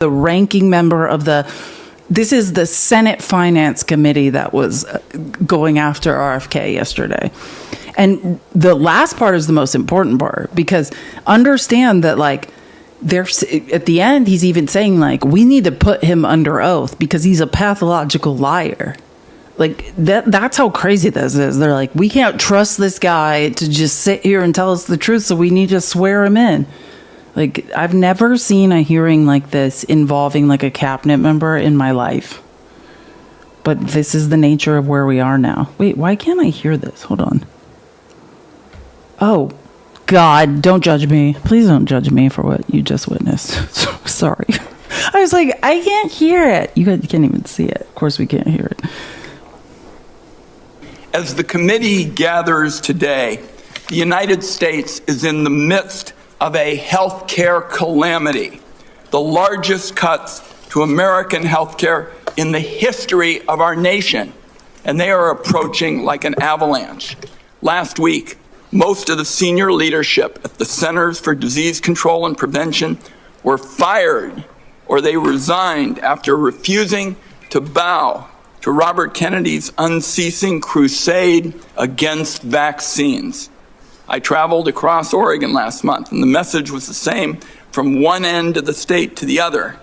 the ranking member of this is the Senate Finance Committee that was going after RFK yesterday. And the last part is the most important part, because understand that, like, there's at the end, he's even saying, like, we need to put him under oath because he's a pathological liar. Like, that's how crazy this is. They're like, we can't trust this guy to just sit here and tell us the truth, so we need to swear him in. Like, I've never seen a hearing like this involving, like, a cabinet member in my life. But this is the nature of where we are now. Wait, why can't I hear this? Hold on. Oh, God, don't judge me. Please don't judge me for what you just witnessed. Sorry. I was like, I can't hear it. You guys can't even see it. Of course we can't hear it. As the committee gathers today, the United States is in the midst of a health care calamity, the largest cuts to American health care in the history of our nation, and they are approaching like an avalanche. Last week, most of the senior leadership at the Centers for Disease Control and Prevention were fired, or they resigned after refusing to bow to Robert Kennedy's unceasing crusade against vaccines. I traveled across Oregon last month, and the message was the same from one end of the state to the other.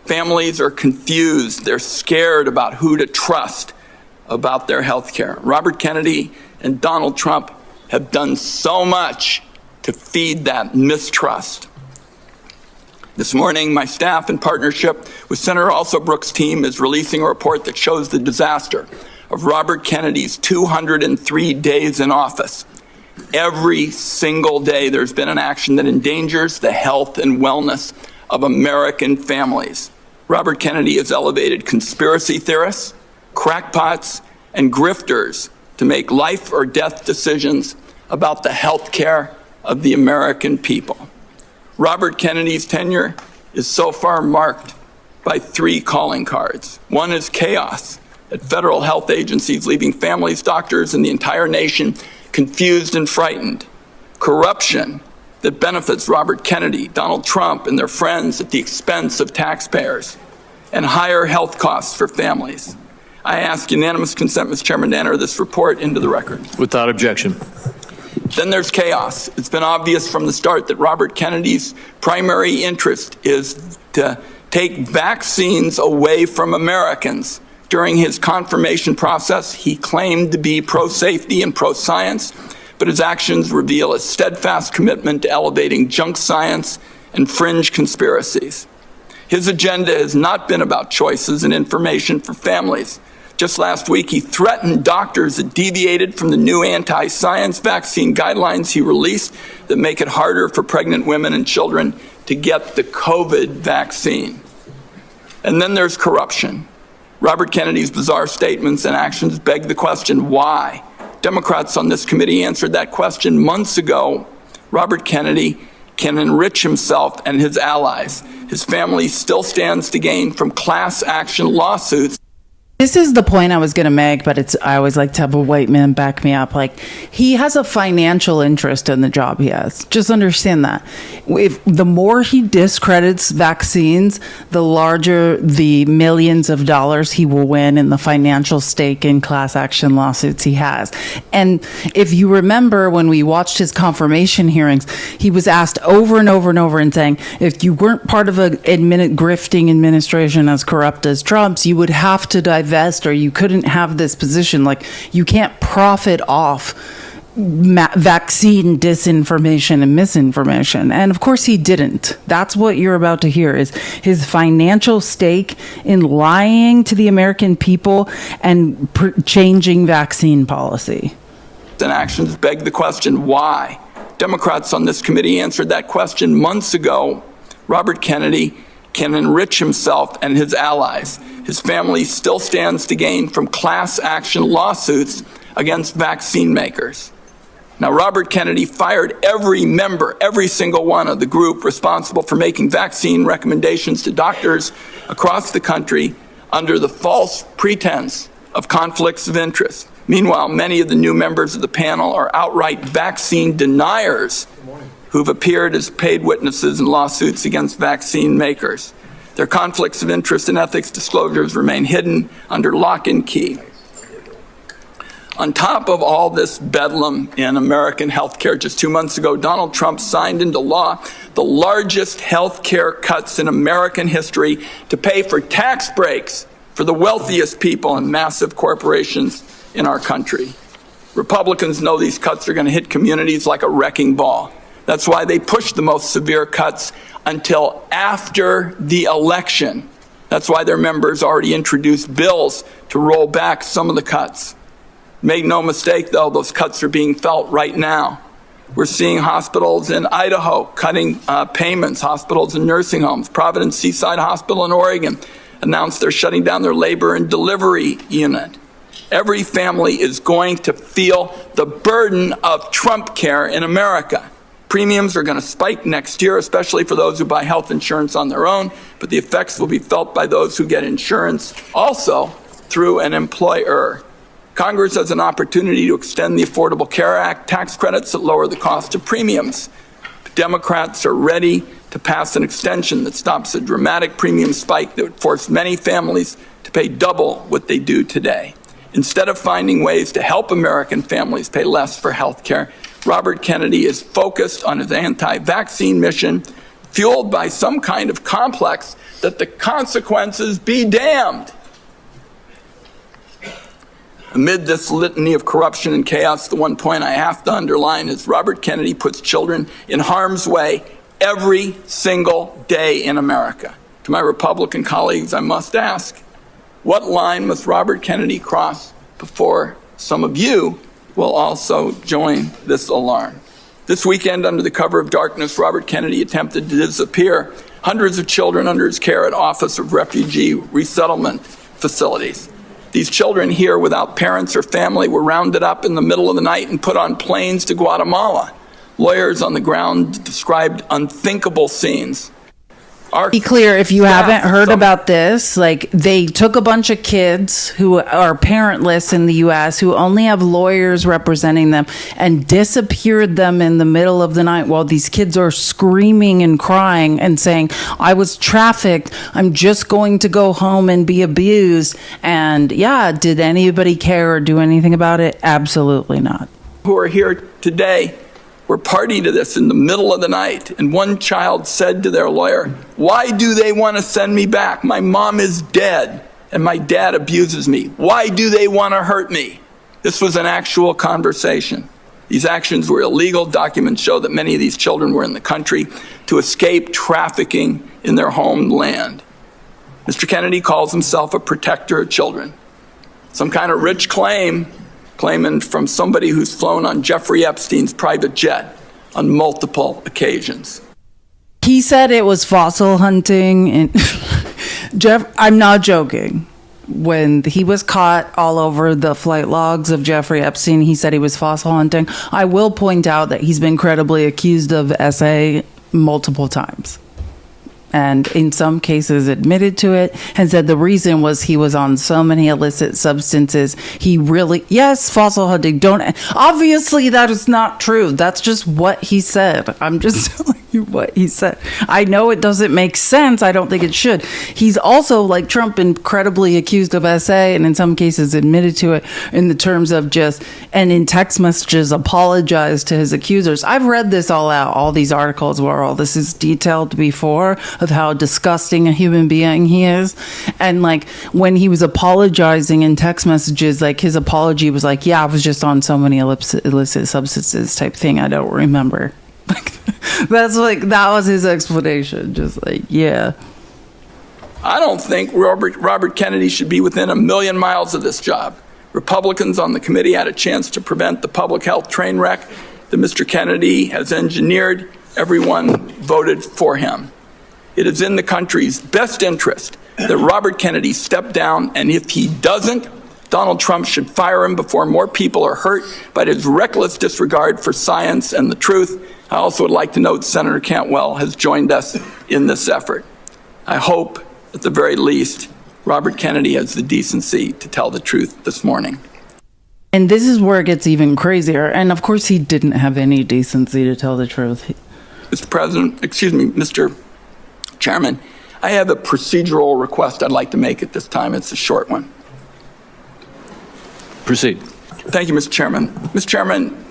Families are confused. They're scared about who to trust about their health care. Robert Kennedy and Donald Trump have done so much to feed that mistrust. This morning, my staff, in partnership with Senator Alsobrooks' team, is releasing a report that shows the disaster of Robert Kennedy's 203 days in office. Every single day, there's been an action that endangers the health and wellness of American families. Robert Kennedy has elevated conspiracy theorists, crackpots, and grifters to make life or death decisions about the health care of the American people. Robert Kennedy's tenure is so far marked by 3 calling cards. One is chaos at federal health agencies, leaving families, doctors, and the entire nation confused and frightened. Corruption that benefits Robert Kennedy, Donald Trump, and their friends at the expense of taxpayers. And higher health costs for families. I ask unanimous consent, Mr. Chairman, to enter this report into the record. Without objection. Then there's chaos. It's been obvious from the start that Robert Kennedy's primary interest is to take vaccines away from Americans. During his confirmation process, he claimed to be pro-safety and pro-science, but his actions reveal a steadfast commitment to elevating junk science and fringe conspiracies. His agenda has not been about choices and information for families. Just last week, he threatened doctors that deviated from the new anti-science vaccine guidelines he released that make it harder for pregnant women and children to get the COVID vaccine. And then there's corruption. Robert Kennedy's bizarre statements and actions beg the question, why? Democrats on this committee answered that question months ago. Robert Kennedy can enrich himself and his allies. His family still stands to gain from class action lawsuits. This is the point I was going to make, but I always like to have a white man back me up. Like, he has a financial interest in the job he has. Just understand that. If the more he discredits vaccines, the larger the millions of dollars he will win in the financial stake in class action lawsuits he has. And if you remember when we watched his confirmation hearings, he was asked over and over and over and saying, if you weren't part of a grifting administration as corrupt as Trump's, you would have to divest, or you couldn't have this position. Like, you can't profit off vaccine disinformation and misinformation. And of course he didn't. That's what you're about to hear, is his financial stake in lying to the American people and changing vaccine policy. And actions beg the question, why? Democrats on this committee answered that question months ago. Robert Kennedy can enrich himself and his allies. His family still stands to gain from class action lawsuits against vaccine makers. Now, Robert Kennedy fired every member, every single one of the group responsible for making vaccine recommendations to doctors across the country under the false pretense of conflicts of interest. Meanwhile, many of the new members of the panel are outright vaccine deniers who've appeared as paid witnesses in lawsuits against vaccine makers. Their conflicts of interest and ethics disclosures remain hidden under lock and key. On top of all this bedlam in American healthcare, just 2 months ago, Donald Trump signed into law the largest healthcare cuts in American history to pay for tax breaks for the wealthiest people and massive corporations in our country. Republicans know these cuts are going to hit communities like a wrecking ball. That's why they pushed the most severe cuts until after the election. That's why their members already introduced bills to roll back some of the cuts. Make no mistake, though, those cuts are being felt right now. We're seeing hospitals in Idaho cutting payments, hospitals and nursing homes. Providence Seaside Hospital in Oregon announced they're shutting down their labor and delivery unit. Every family is going to feel the burden of Trump care in America. Premiums are going to spike next year, especially for those who buy health insurance on their own, but the effects will be felt by those who get insurance also through an employer. Congress has an opportunity to extend the Affordable Care Act tax credits that lower the cost of premiums. Democrats are ready to pass an extension that stops a dramatic premium spike that would force many families to pay double what they do today. Instead of finding ways to help American families pay less for health care, Robert Kennedy is focused on his anti-vaccine mission, fueled by some kind of complex that the consequences be damned. Amid this litany of corruption and chaos, the one point I have to underline is Robert Kennedy puts children in harm's way every single day in America. To my Republican colleagues, I must ask, what line must Robert Kennedy cross before some of you will also join this alarm? This weekend, under the cover of darkness, Robert Kennedy attempted to disappear hundreds of children under his care at Office of Refugee Resettlement facilities. These children here without parents or family were rounded up in the middle of the night and put on planes to Guatemala. Lawyers on the ground described unthinkable scenes. Be clear, if you haven't heard about this, like they took a bunch of kids who are parentless in the U.S. who only have lawyers representing them and disappeared them in the middle of the night while these kids are screaming and crying and saying, I was trafficked. I'm just going to go home and be abused. And yeah, did anybody care or do anything about it? Absolutely not. Who are here today were party to this in the middle of the night, and one child said to their lawyer, why do they want to send me back? My mom is dead, and my dad abuses me. Why do they want to hurt me? This was an actual conversation. These actions were illegal. Documents show that many of these children were in the country to escape trafficking in their homeland. Mr. Kennedy calls himself a protector of children. Some kind of rich claiming from somebody who's flown on Jeffrey Epstein's private jet on multiple occasions. He said it was fossil hunting, and I'm not joking. When he was caught all over the flight logs of Jeffrey Epstein, he said he was fossil hunting. I will point out that he's been credibly accused of SA multiple times, and in some cases admitted to it, and said the reason was he was on so many illicit substances. Yes, fossil hunting. Obviously that is not true. That's just what he said. I'm just telling you what he said. I know it doesn't make sense. I don't think it should. He's also, like Trump, incredibly accused of SA, and in some cases admitted to it in the terms of and in text messages apologized to his accusers. I've read this all out, all these articles where all this is detailed before, of how disgusting a human being he is. And like when he was apologizing in text messages, like his apology was like, yeah, I was just on so many illicit substances type thing. I don't remember. That was his explanation. Just like, yeah. I don't think Robert Kennedy should be within a million miles of this job. Republicans on the committee had a chance to prevent the public health train wreck that Mr. Kennedy has engineered. Everyone voted for him. It is in the country's best interest that Robert Kennedy step down, and if he doesn't, Donald Trump should fire him before more people are hurt by his reckless disregard for science and the truth. I also would like to note Senator Cantwell has joined us in this effort. I hope, at the very least, Robert Kennedy has the decency to tell the truth this morning. And this is where it gets even crazier. And of course, he didn't have any decency to tell the truth. Mr. Chairman, I have a procedural request I'd like to make at this time. It's a short one. Proceed. Thank you, Mr. Chairman. Mr. Chairman,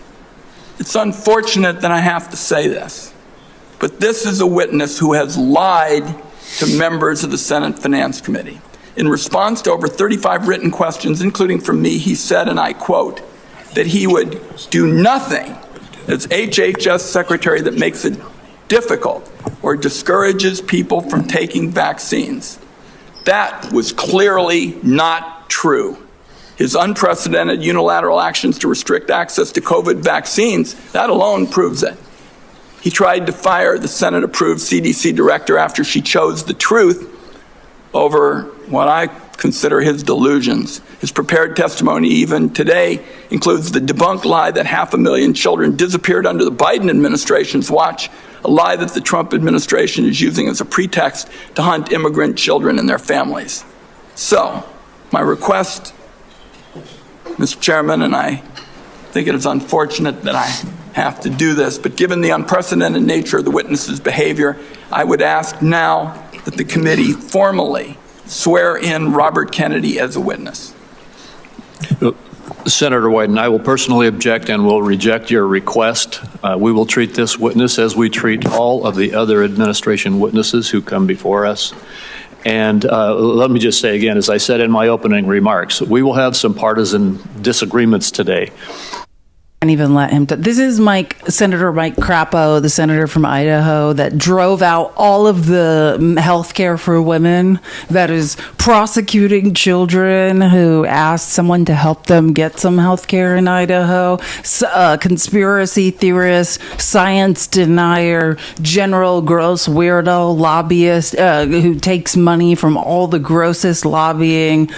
it's unfortunate that I have to say this, but this is a witness who has lied to members of the Senate Finance Committee. In response to over 35 written questions, including from me, he said, and I quote, that he would do nothing as HHS Secretary that makes it difficult or discourages people from taking vaccines. That was clearly not true. His unprecedented unilateral actions to restrict access to COVID vaccines, that alone proves it. He tried to fire the Senate-approved CDC director after she chose the truth over what I consider his delusions. His prepared testimony even today includes the debunked lie that 500,000 children disappeared under the Biden administration's watch, a lie that the Trump administration is using as a pretext to hunt immigrant children and their families. So, my request, Mr. Chairman, and I think it is unfortunate that I have to do this, but given the unprecedented nature of the witness's behavior, I would ask now that the committee formally swear in Robert Kennedy as a witness. Senator Wyden, I will personally object and will reject your request. We will treat this witness as we treat all of the other administration witnesses who come before us. And let me just say again, as I said in my opening remarks, we will have some partisan disagreements today. And even let him. This is Senator Mike Crapo, the senator from Idaho, that drove out all of the health care for women, that is prosecuting children who asked someone to help them get some health care in Idaho. Conspiracy theorist, science denier, general gross weirdo lobbyist who takes money from all the grossest lobbying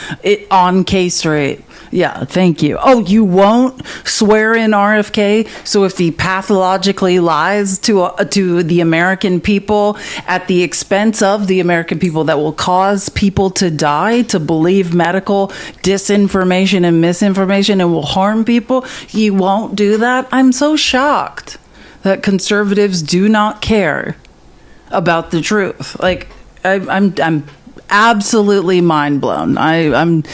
on K-Straight. Yeah, thank you. Oh, you won't swear in RFK? So if he pathologically lies to the American people at the expense of the American people, that will cause people to die, to believe medical disinformation and misinformation, and will harm people, you won't do that? I'm so shocked that conservatives do not care about the truth. Like, I'm absolutely mind blown. I'm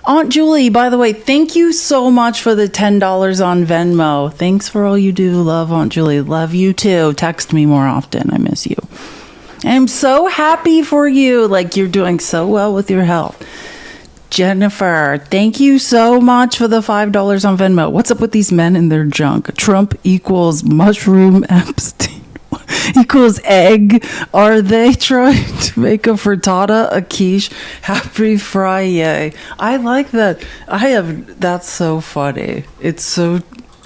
Aunt Julie, by the way, thank you so much for the $10 on Venmo. Thanks for all you do. Love, Aunt Julie. Love you too. Text me more often. I miss you. I'm so happy for you. Like, you're doing so well with your health. Jennifer, thank you so much for the $5 on Venmo. What's up with these men and their junk? Trump equals mushroom Epstein equals egg. Are they trying to make a frittata, a quiche? Happy Friday. I like that. That's so funny. It's so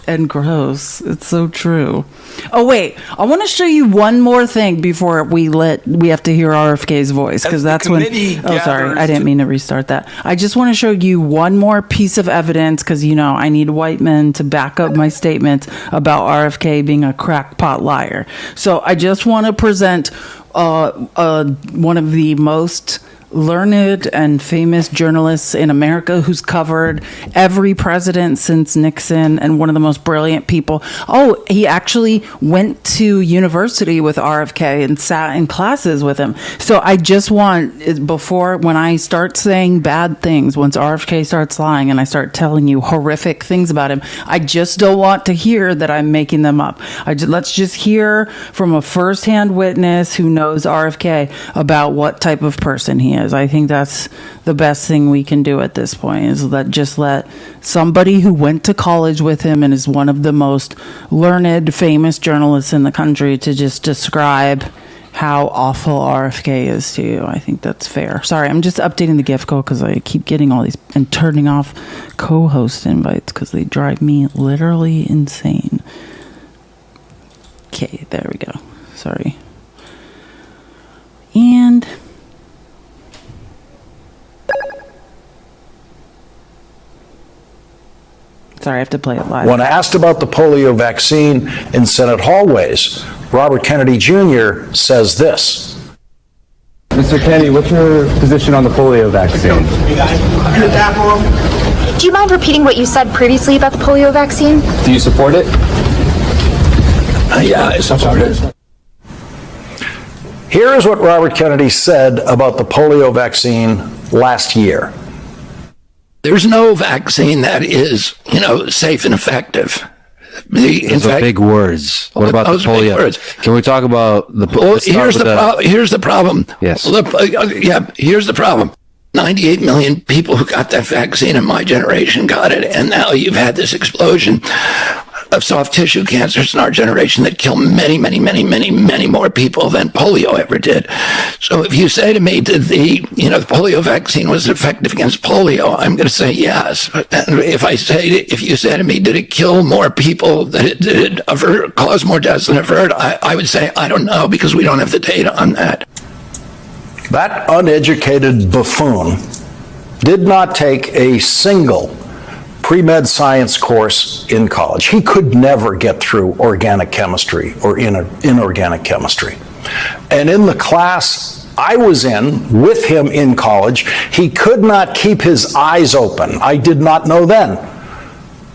and gross. It's so true. Oh wait, I want to show you one more thing before we have to hear RFK's voice, because that's when. Oh, sorry, I didn't mean to restart that. I just want to show you one more piece of evidence, because I need white men to back up my statement about RFK being a crackpot liar. So I just want to present one of the most learned and famous journalists in America, who's covered every president since Nixon, and one of the most brilliant people. Oh, he actually went to university with RFK and sat in classes with him. So I just want, when I start saying bad things, once RFK starts lying and I start telling you horrific things about him, I just don't want to hear that I'm making them up. Let's just hear from a firsthand witness who knows RFK about what type of person he is. I think that's the best thing we can do at this point, is let somebody who went to college with him and is one of the most learned, famous journalists in the country to just describe how awful RFK is to you. I think that's fair. Sorry, I'm just updating the gift code because I keep getting all these and turning off co-host invites because they drive me literally insane. Okay, there we go. Sorry. And sorry, I have to play it live. When asked about the polio vaccine in Senate hallways, Robert Kennedy Jr. says this. Mr. Kennedy, what's your position on the polio vaccine? Do you mind repeating what you said previously about the polio vaccine? Do you support it? Yeah, I support it. Here is what Robert Kennedy said about the polio vaccine last year. There's no vaccine that is, safe and effective. Those are big words. What about the polio? Can we talk about the polio? Here's the problem. Yes. Here's the problem. 98 million people who got that vaccine in my generation got it, and now you've had this explosion of soft tissue cancers in our generation that kill many, many, many, many, many more people than polio ever did. So if you say to me that the polio vaccine was effective against polio, I'm going to say yes. But then if you say to me, did it kill more people, did it cause more deaths than avert, I would say, I don't know, because we don't have the data on that. That uneducated buffoon did not take a single pre-med science course in college. He could never get through organic chemistry or inorganic chemistry. And in the class I was in with him in college, he could not keep his eyes open. I did not know then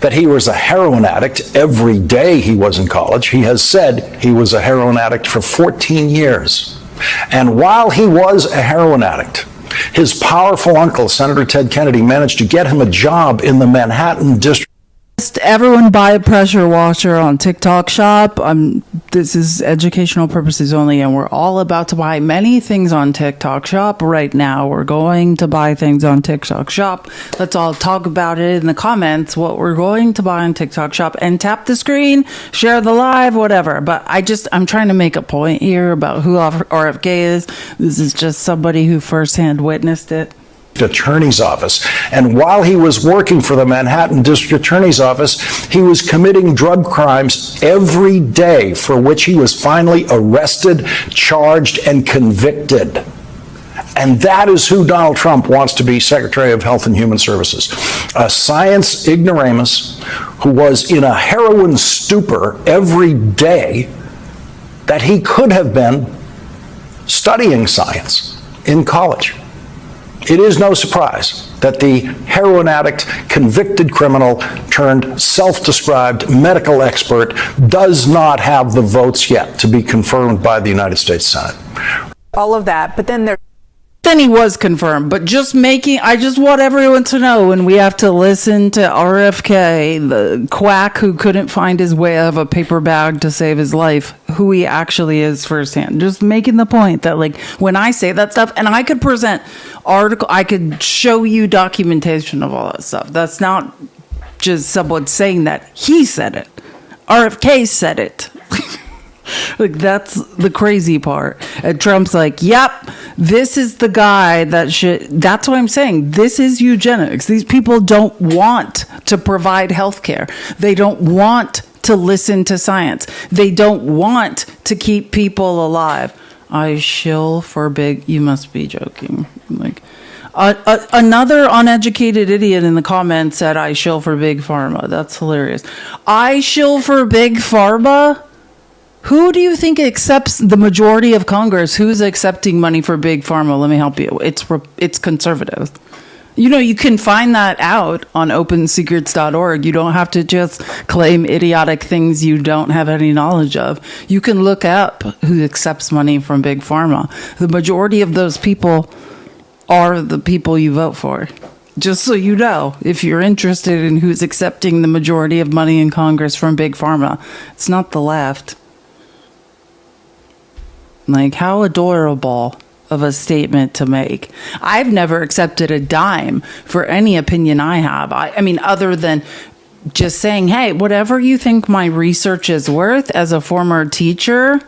that he was a heroin addict every day he was in college. He has said he was a heroin addict for 14 years. And while he was a heroin addict, his powerful uncle, Senator Ted Kennedy, managed to get him a job in the Manhattan district. Everyone buy a pressure washer on TikTok Shop. This is educational purposes only, and we're all about to buy many things on TikTok Shop right now. We're going to buy things on TikTok Shop. Let's all talk about it in the comments, what we're going to buy on TikTok Shop, and tap the screen, share the live, whatever. But I'm trying to make a point here about who RFK is. This is just somebody who firsthand witnessed it. Attorney's office. And while he was working for the Manhattan District Attorney's office, he was committing drug crimes every day, for which he was finally arrested, charged, and convicted. And that is who Donald Trump wants to be Secretary of Health and Human Services. A science ignoramus who was in a heroin stupor every day that he could have been studying science in college. It is no surprise that the heroin addict, convicted criminal, turned self-described medical expert does not have the votes yet to be confirmed by the United States Senate. All of that, but then Then he was confirmed, but I just want everyone to know when we have to listen to RFK, the quack who couldn't find his way out of a paper bag to save his life, who he actually is firsthand. Just making the point that, like, when I say that stuff, and I could present I could show you documentation of all that stuff. That's not just someone saying that. He said it. RFK said it. Like, that's the crazy part. And Trump's like, yep, this is the guy that should. That's what I'm saying. This is eugenics. These people don't want to provide health care. They don't want to listen to science. They don't want to keep people alive. I shill for big. You must be joking. Like, another uneducated idiot in the comments said, I shill for big pharma. That's hilarious. I shill for big pharma? Who do you think accepts the majority of Congress? Who's accepting money for big pharma? Let me help you. It's conservative. You can find that out on opensecrets.org. You don't have to just claim idiotic things you don't have any knowledge of. You can look up who accepts money from big pharma. The majority of those people are the people you vote for. Just so you know, if you're interested in who's accepting the majority of money in Congress from big pharma, it's not the left. Like, how adorable of a statement to make. I've never accepted a dime for any opinion I have. I mean, other than just saying, hey, whatever you think my research is worth as a former teacher,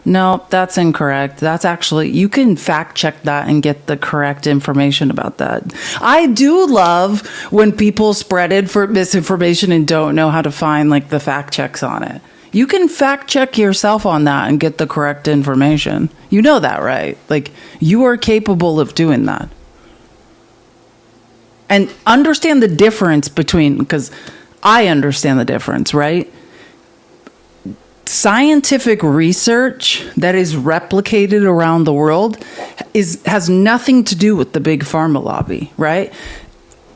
no, that's incorrect. That's actually, you can fact check that and get the correct information about that. I do love when people spread misinformation and don't know how to find, like, the fact checks on it. You can fact check yourself on that and get the correct information. You know that, right? Like, you are capable of doing that. And understand the difference because I understand the difference, right? Scientific research that is replicated around the world has nothing to do with the big pharma lobby, right?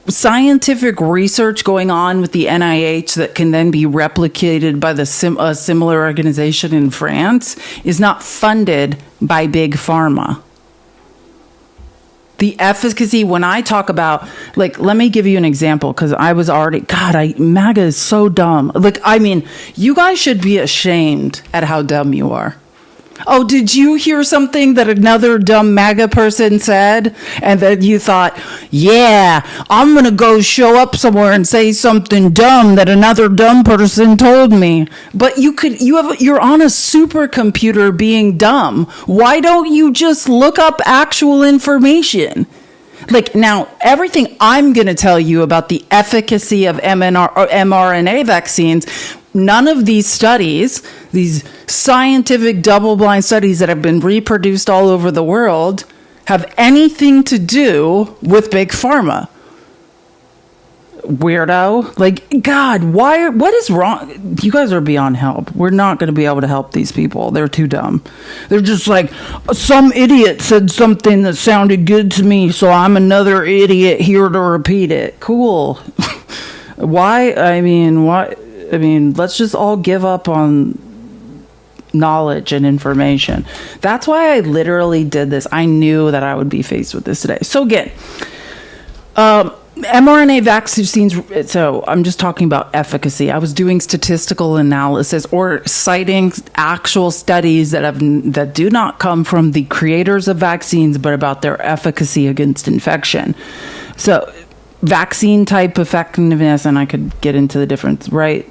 scientific research going on with the NIH that can then be replicated by a similar organization in France is not funded by big pharma. The efficacy, when I talk about, like, let me give you an example, because I was already, MAGA is so dumb. Like, I mean, you guys should be ashamed at how dumb you are. Oh, did you hear something that another dumb MAGA person said? And then you thought, yeah, I'm going to go show up somewhere and say something dumb that another dumb person told me. But you're on a supercomputer being dumb. Why don't you just look up actual information? Like, now, everything I'm going to tell you about the efficacy of mRNA vaccines, none of these studies, these scientific double-blind studies that have been reproduced all over the world, have anything to do with big pharma. Weirdo. Like, God, what is wrong? You guys are beyond help. We're not going to be able to help these people. They're too dumb. They're just like, some idiot said something that sounded good to me, so I'm another idiot here to repeat it. Cool. Why? I mean, let's just all give up on knowledge and information. That's why I literally did this. I knew that I would be faced with this today. So again, mRNA vaccines, so I'm just talking about efficacy. I was doing statistical analysis or citing actual studies that do not come from the creators of vaccines, but about their efficacy against infection. So vaccine type effectiveness, and I could get into the difference, right?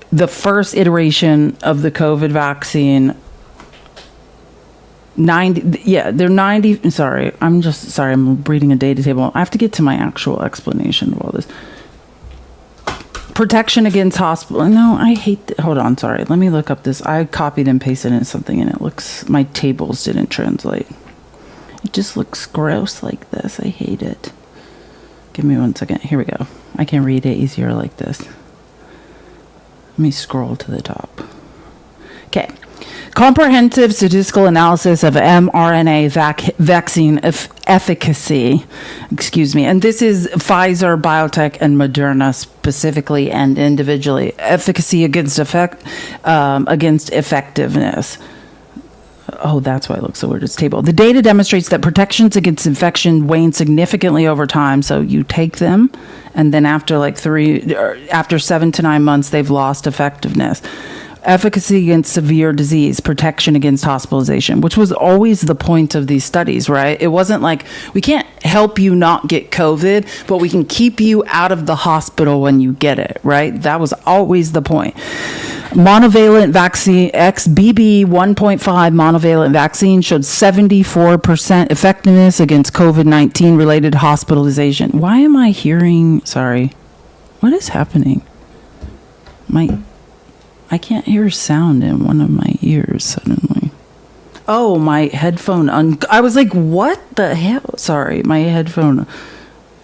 The first iteration of the COVID vaccine, I'm reading a data table. I have to get to my actual explanation of all this. Protection against hospital. No, I hate, hold on, sorry. Let me look up this. I copied and pasted in something and it looks, my tables didn't translate. It just looks gross like this. I hate it. Give me 1 second. Here we go. I can read it easier like this. Let me scroll to the top. Okay. Comprehensive statistical analysis of mRNA vaccine efficacy. And this is Pfizer, BioNTech, and Moderna specifically and individually. Efficacy against effectiveness. Oh, that's why it looks so weird. It's table. The data demonstrates that protections against infection wane significantly over time. So you take them, and then after 7 to 9 months, they've lost effectiveness. Efficacy against severe disease, protection against hospitalization, which was always the point of these studies, right? It wasn't like, we can't help you not get COVID, but we can keep you out of the hospital when you get it, right? That was always the point. Monovalent vaccine, XBB 1.5 monovalent vaccine showed 74% effectiveness against COVID-19 related hospitalization. Why am I hearing, sorry, what is happening? I can't hear sound in one of my ears suddenly. Oh, my headphone. I was like, what the hell? Sorry, my headphone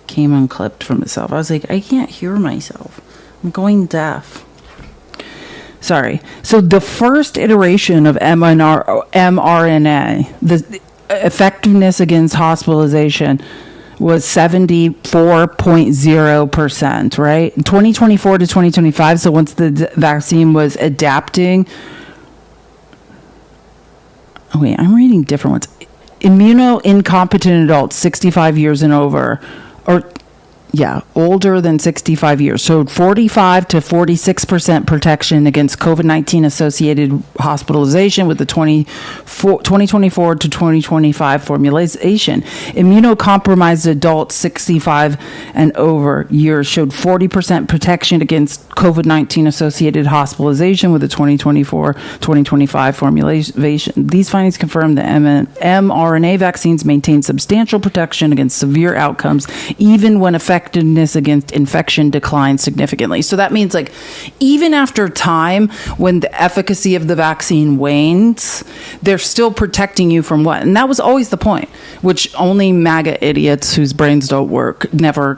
came unclipped from itself. I was like, I can't hear myself. I'm going deaf. Sorry. So the first iteration of mRNA, the effectiveness against hospitalization was 74.0%, right? 2024 to 2025, so once the vaccine was adapting. Oh, wait, I'm reading different ones. Immunocompetent adults, 65 years and over, older than 65 years. So 45 to 46% protection against COVID-19 associated hospitalization with the 2024 to 2025 formulation. Immunocompromised adults 65 and over years showed 40% protection against COVID-19 associated hospitalization with the 2024-2025 formulation. These findings confirm that mRNA vaccines maintain substantial protection against severe outcomes, even when effective effectiveness against infection declined significantly. So that means, like, even after time, when the efficacy of the vaccine wanes, they're still protecting you from what? And that was always the point, which only MAGA idiots whose brains don't work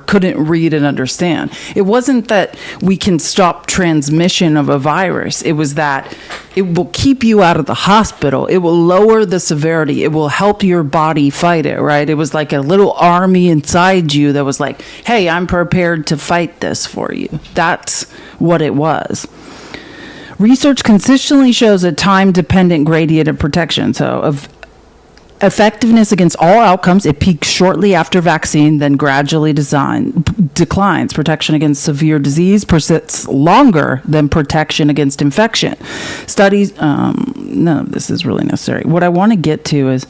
couldn't read and understand. It wasn't that we can stop transmission of a virus. It was that it will keep you out of the hospital. It will lower the severity. It will help your body fight it, right? It was like a little army inside you that was like, hey, I'm prepared to fight this for you. That's what it was. Research consistently shows a time-dependent gradient of protection. So of effectiveness against all outcomes, it peaks shortly after vaccine, then gradually declines. Protection against severe disease persists longer than protection against infection. Studies, none of this is really necessary. What I want to get to is,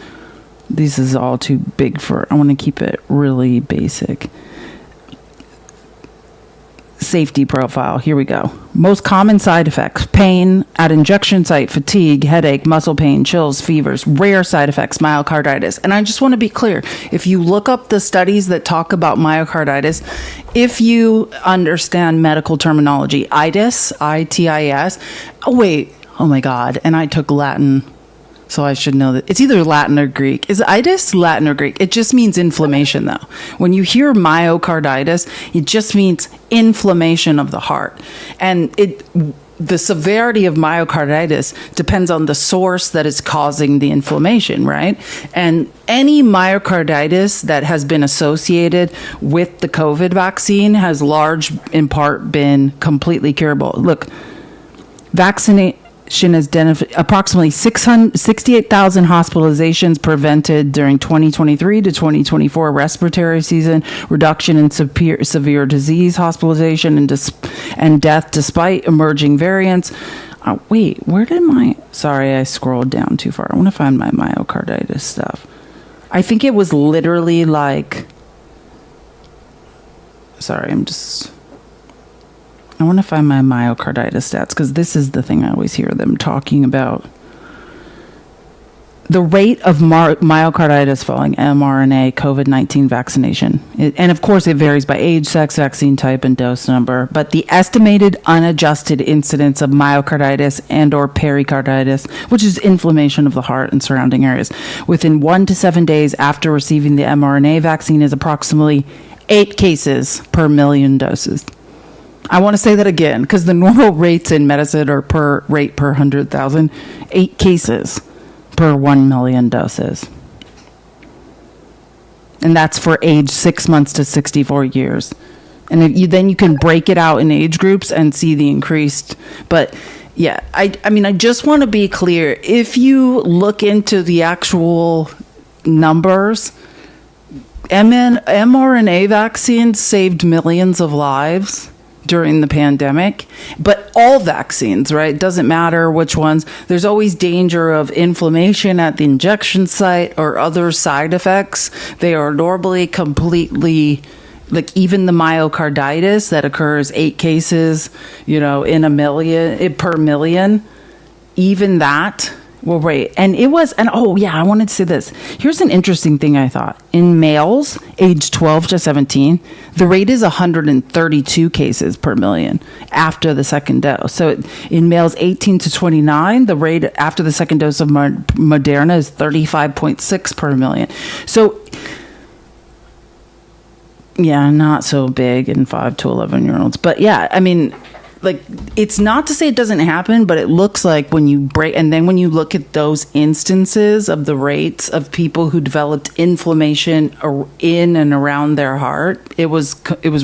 this is all too big I want to keep it really basic. Safety profile. Here we go. Most common side effects: pain at injection site, fatigue, headache, muscle pain, chills, fevers. Rare side effects: myocarditis. And I just want to be clear, if you look up the studies that talk about myocarditis, if you understand medical terminology, itis, I-T-I-S, oh my God, and I took Latin, so I should know that. It's either Latin or Greek. Is itis Latin or Greek? It just means inflammation, though. When you hear myocarditis, it just means inflammation of the heart. And the severity of myocarditis depends on the source that is causing the inflammation, right? And any myocarditis that has been associated with the COVID vaccine has in part been completely curable. Look, vaccination has approximately 68,000 hospitalizations prevented during 2023 to 2024 respiratory season, reduction in severe disease, hospitalization, and death despite emerging variants. Sorry, I scrolled down too far. I want to find my myocarditis stuff. I think it was literally like, I want to find my myocarditis stats, because this is the thing I always hear them talking about. The rate of myocarditis following mRNA COVID-19 vaccination. And of course, it varies by age, sex, vaccine type, and dose number. But the estimated unadjusted incidence of myocarditis and or pericarditis, which is inflammation of the heart and surrounding areas, within 1 to 7 days after receiving the mRNA vaccine is approximately 8 cases per million doses. I want to say that again, because the normal rates in medicine are per 100,000, 8 cases per 1 million doses. And that's for age 6 months to 64 years. And then you can break it out in age groups and see the increased. But yeah, I mean, I just want to be clear. If you look into the actual numbers, mRNA vaccines saved millions of lives during the pandemic, but all vaccines, right? Doesn't matter which ones. There's always danger of inflammation at the injection site or other side effects. They are normally completely, like, even the myocarditis that occurs 8 cases, in a million, per million, even that. Well, right. And I wanted to say this. Here's an interesting thing I thought. In males, age 12 to 17, the rate is 132 cases per million after the second dose. So in males 18 to 29, the rate after the second dose of Moderna is 35.6 per million. So, yeah, not so big in 5 to 11-year-olds. But yeah, I mean, like, it's not to say it doesn't happen, but it looks like when you when you look at those instances of the rates of people who developed inflammation in and around their heart, it was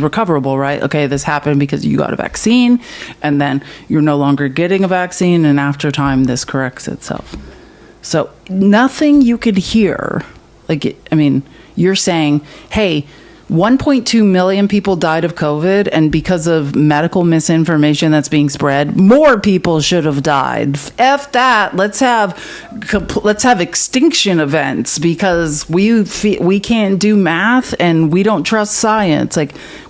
recoverable, right? Okay, this happened because you got a vaccine, and then you're no longer getting a vaccine, and after time, this corrects itself. So nothing you could hear, you're saying, hey, 1.2 million people died of COVID, and because of medical misinformation that's being spread, more people should have died. F that. Let's have extinction events because we can't do math and we don't trust science.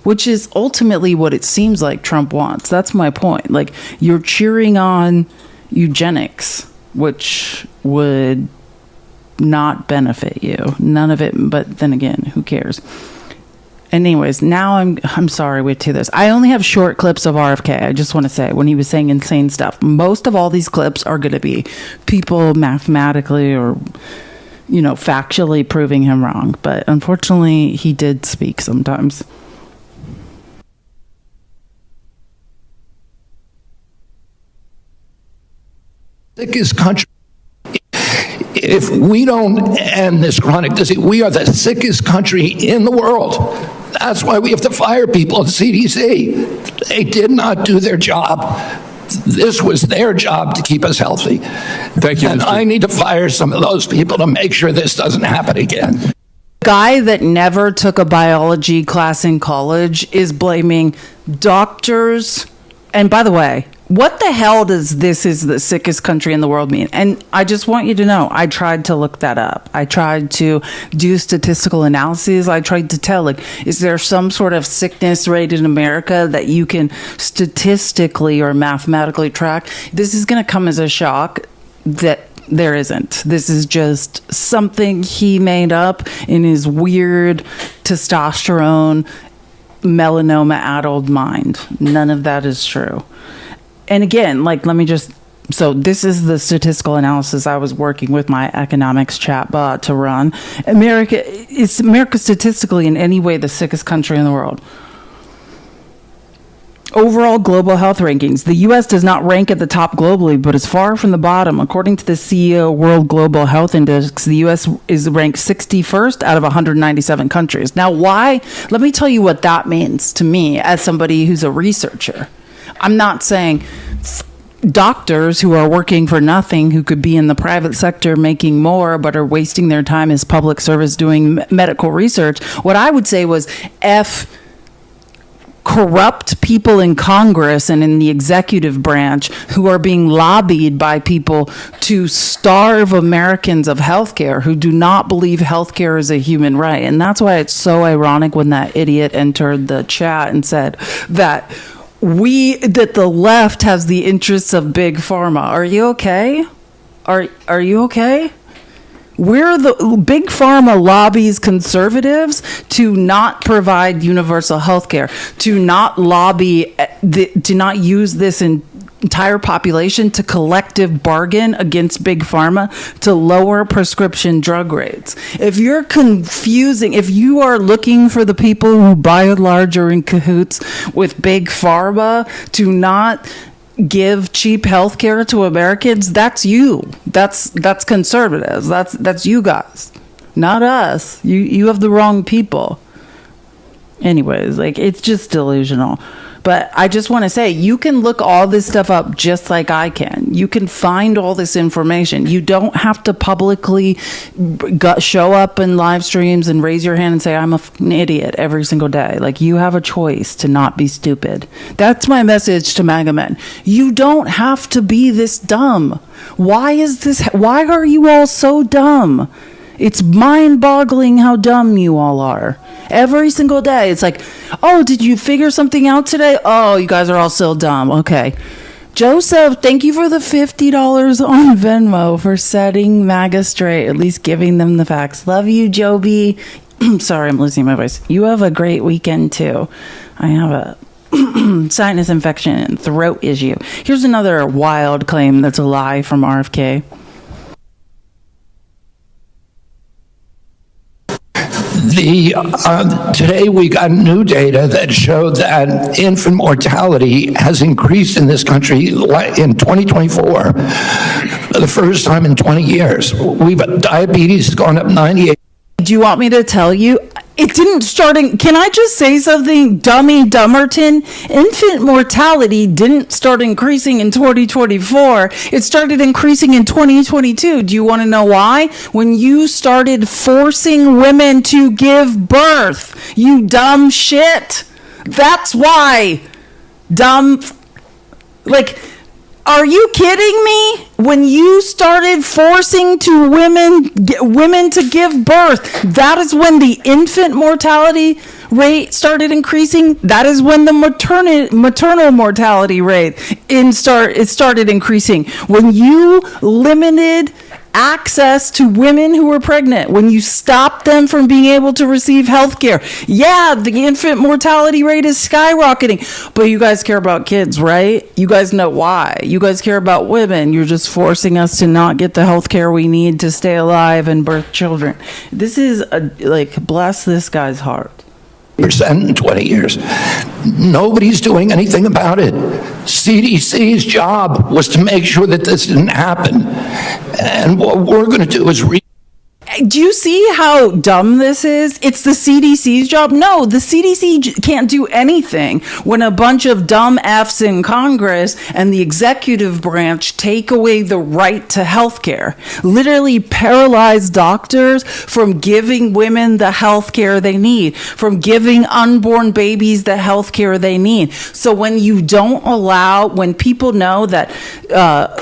Which is ultimately what it seems like Trump wants. That's my point. You're cheering on eugenics, which would not benefit you. None of it. But then again, who cares? Anyways, now I'm sorry we do this. I only have short clips of RFK. I just want to say when he was saying insane stuff. Most of all these clips are going to be people mathematically or factually proving him wrong. But unfortunately, he did speak sometimes. Sickest country. If we don't end this chronic disease, we are the sickest country in the world. That's why we have to fire people at the CDC. They did not do their job. This was their job to keep us healthy. Thank you, and Mr. I need to fire some of those people to make sure this doesn't happen again. Guy that never took a biology class in college is blaming doctors. And by the way, what the hell does "this is the sickest country in the world" mean? And I just want you to know, I tried to look that up. I tried to do statistical analyses. I tried to tell, is there some sort of sickness rate in America that you can statistically or mathematically track? This is going to come as a shock that there isn't. This is just something he made up in his weird testosterone melanoma-addled mind. None of that is true. And again, so this is the statistical analysis I was working with my economics chatbot to run. Is America statistically in any way the sickest country in the world? Overall global health rankings. The U.S. does not rank at the top globally, but is far from the bottom. According to the CEO World Global Health Index, the U.S. is ranked 61st out of 197 countries. Now, why? Let me tell you what that means to me as somebody who's a researcher. I'm not saying doctors who are working for nothing, who could be in the private sector making more, but are wasting their time as public service doing medical research. What I would say was corrupt people in Congress and in the executive branch who are being lobbied by people to starve Americans of healthcare, who do not believe healthcare is a human right. And that's why it's so ironic when that idiot entered the chat and said that the left has the interests of big pharma. Are you okay? Are you okay? We're the big pharma lobbies conservatives to not provide universal health care, to not lobby, to not use this entire population to collective bargain against big pharma to lower prescription drug rates. If you're confusing, if you are looking for the people who by and large are in cahoots with big pharma to not give cheap health care to Americans, that's you. That's conservatives. That's you guys, not us. You have the wrong people. Anyways, it's just delusional. But I just want to say, you can look all this stuff up just like I can. You can find all this information. You don't have to publicly show up in live streams and raise your hand and say, I'm an idiot every single day. You have a choice to not be stupid. That's my message to MAGA men. You don't have to be this dumb. Why are you all so dumb? It's mind-boggling how dumb you all are. Every single day, it's oh, did you figure something out today? Oh, you guys are all so dumb. Okay. Joseph, thank you for the $50 on Venmo for setting MAGA straight, at least giving them the facts. Love you, Joby. Sorry, I'm losing my voice. You have a great weekend, too. I have a sinus infection and throat issue. Here's another wild claim that's a lie from RFK. Today we got new data that showed that infant mortality has increased in this country in 2024 for the first time in 20 years. Diabetes has gone up 98. Do you want me to tell you? It didn't start in, can I just say something, Dummy Dummerton? Infant mortality didn't start increasing in 2024. It started increasing in 2022. Do you want to know why? When you started forcing women to give birth, you dumb shit. That's why. Dumb, are you kidding me? When you started forcing women to give birth, that is when the infant mortality rate started increasing. That is when the maternal mortality rate started increasing. When you limited access to women who are pregnant, when you stop them from being able to receive health care. Yeah, the infant mortality rate is skyrocketing, but you guys care about kids, right? You guys know why. You guys care about women. You're just forcing us to not get the health care we need to stay alive and birth children. This is bless this guy's heart. Percent in 20 years. Nobody's doing anything about it. CDC's job was to make sure that this didn't happen. And what we're going to do is do you see how dumb this is? It's the CDC's job. No, the CDC can't do anything when a bunch of dumb Fs in Congress and the executive branch take away the right to health care. Literally paralyze doctors from giving women the health care they need, from giving unborn babies the health care they need. So when you don't allow, when people know that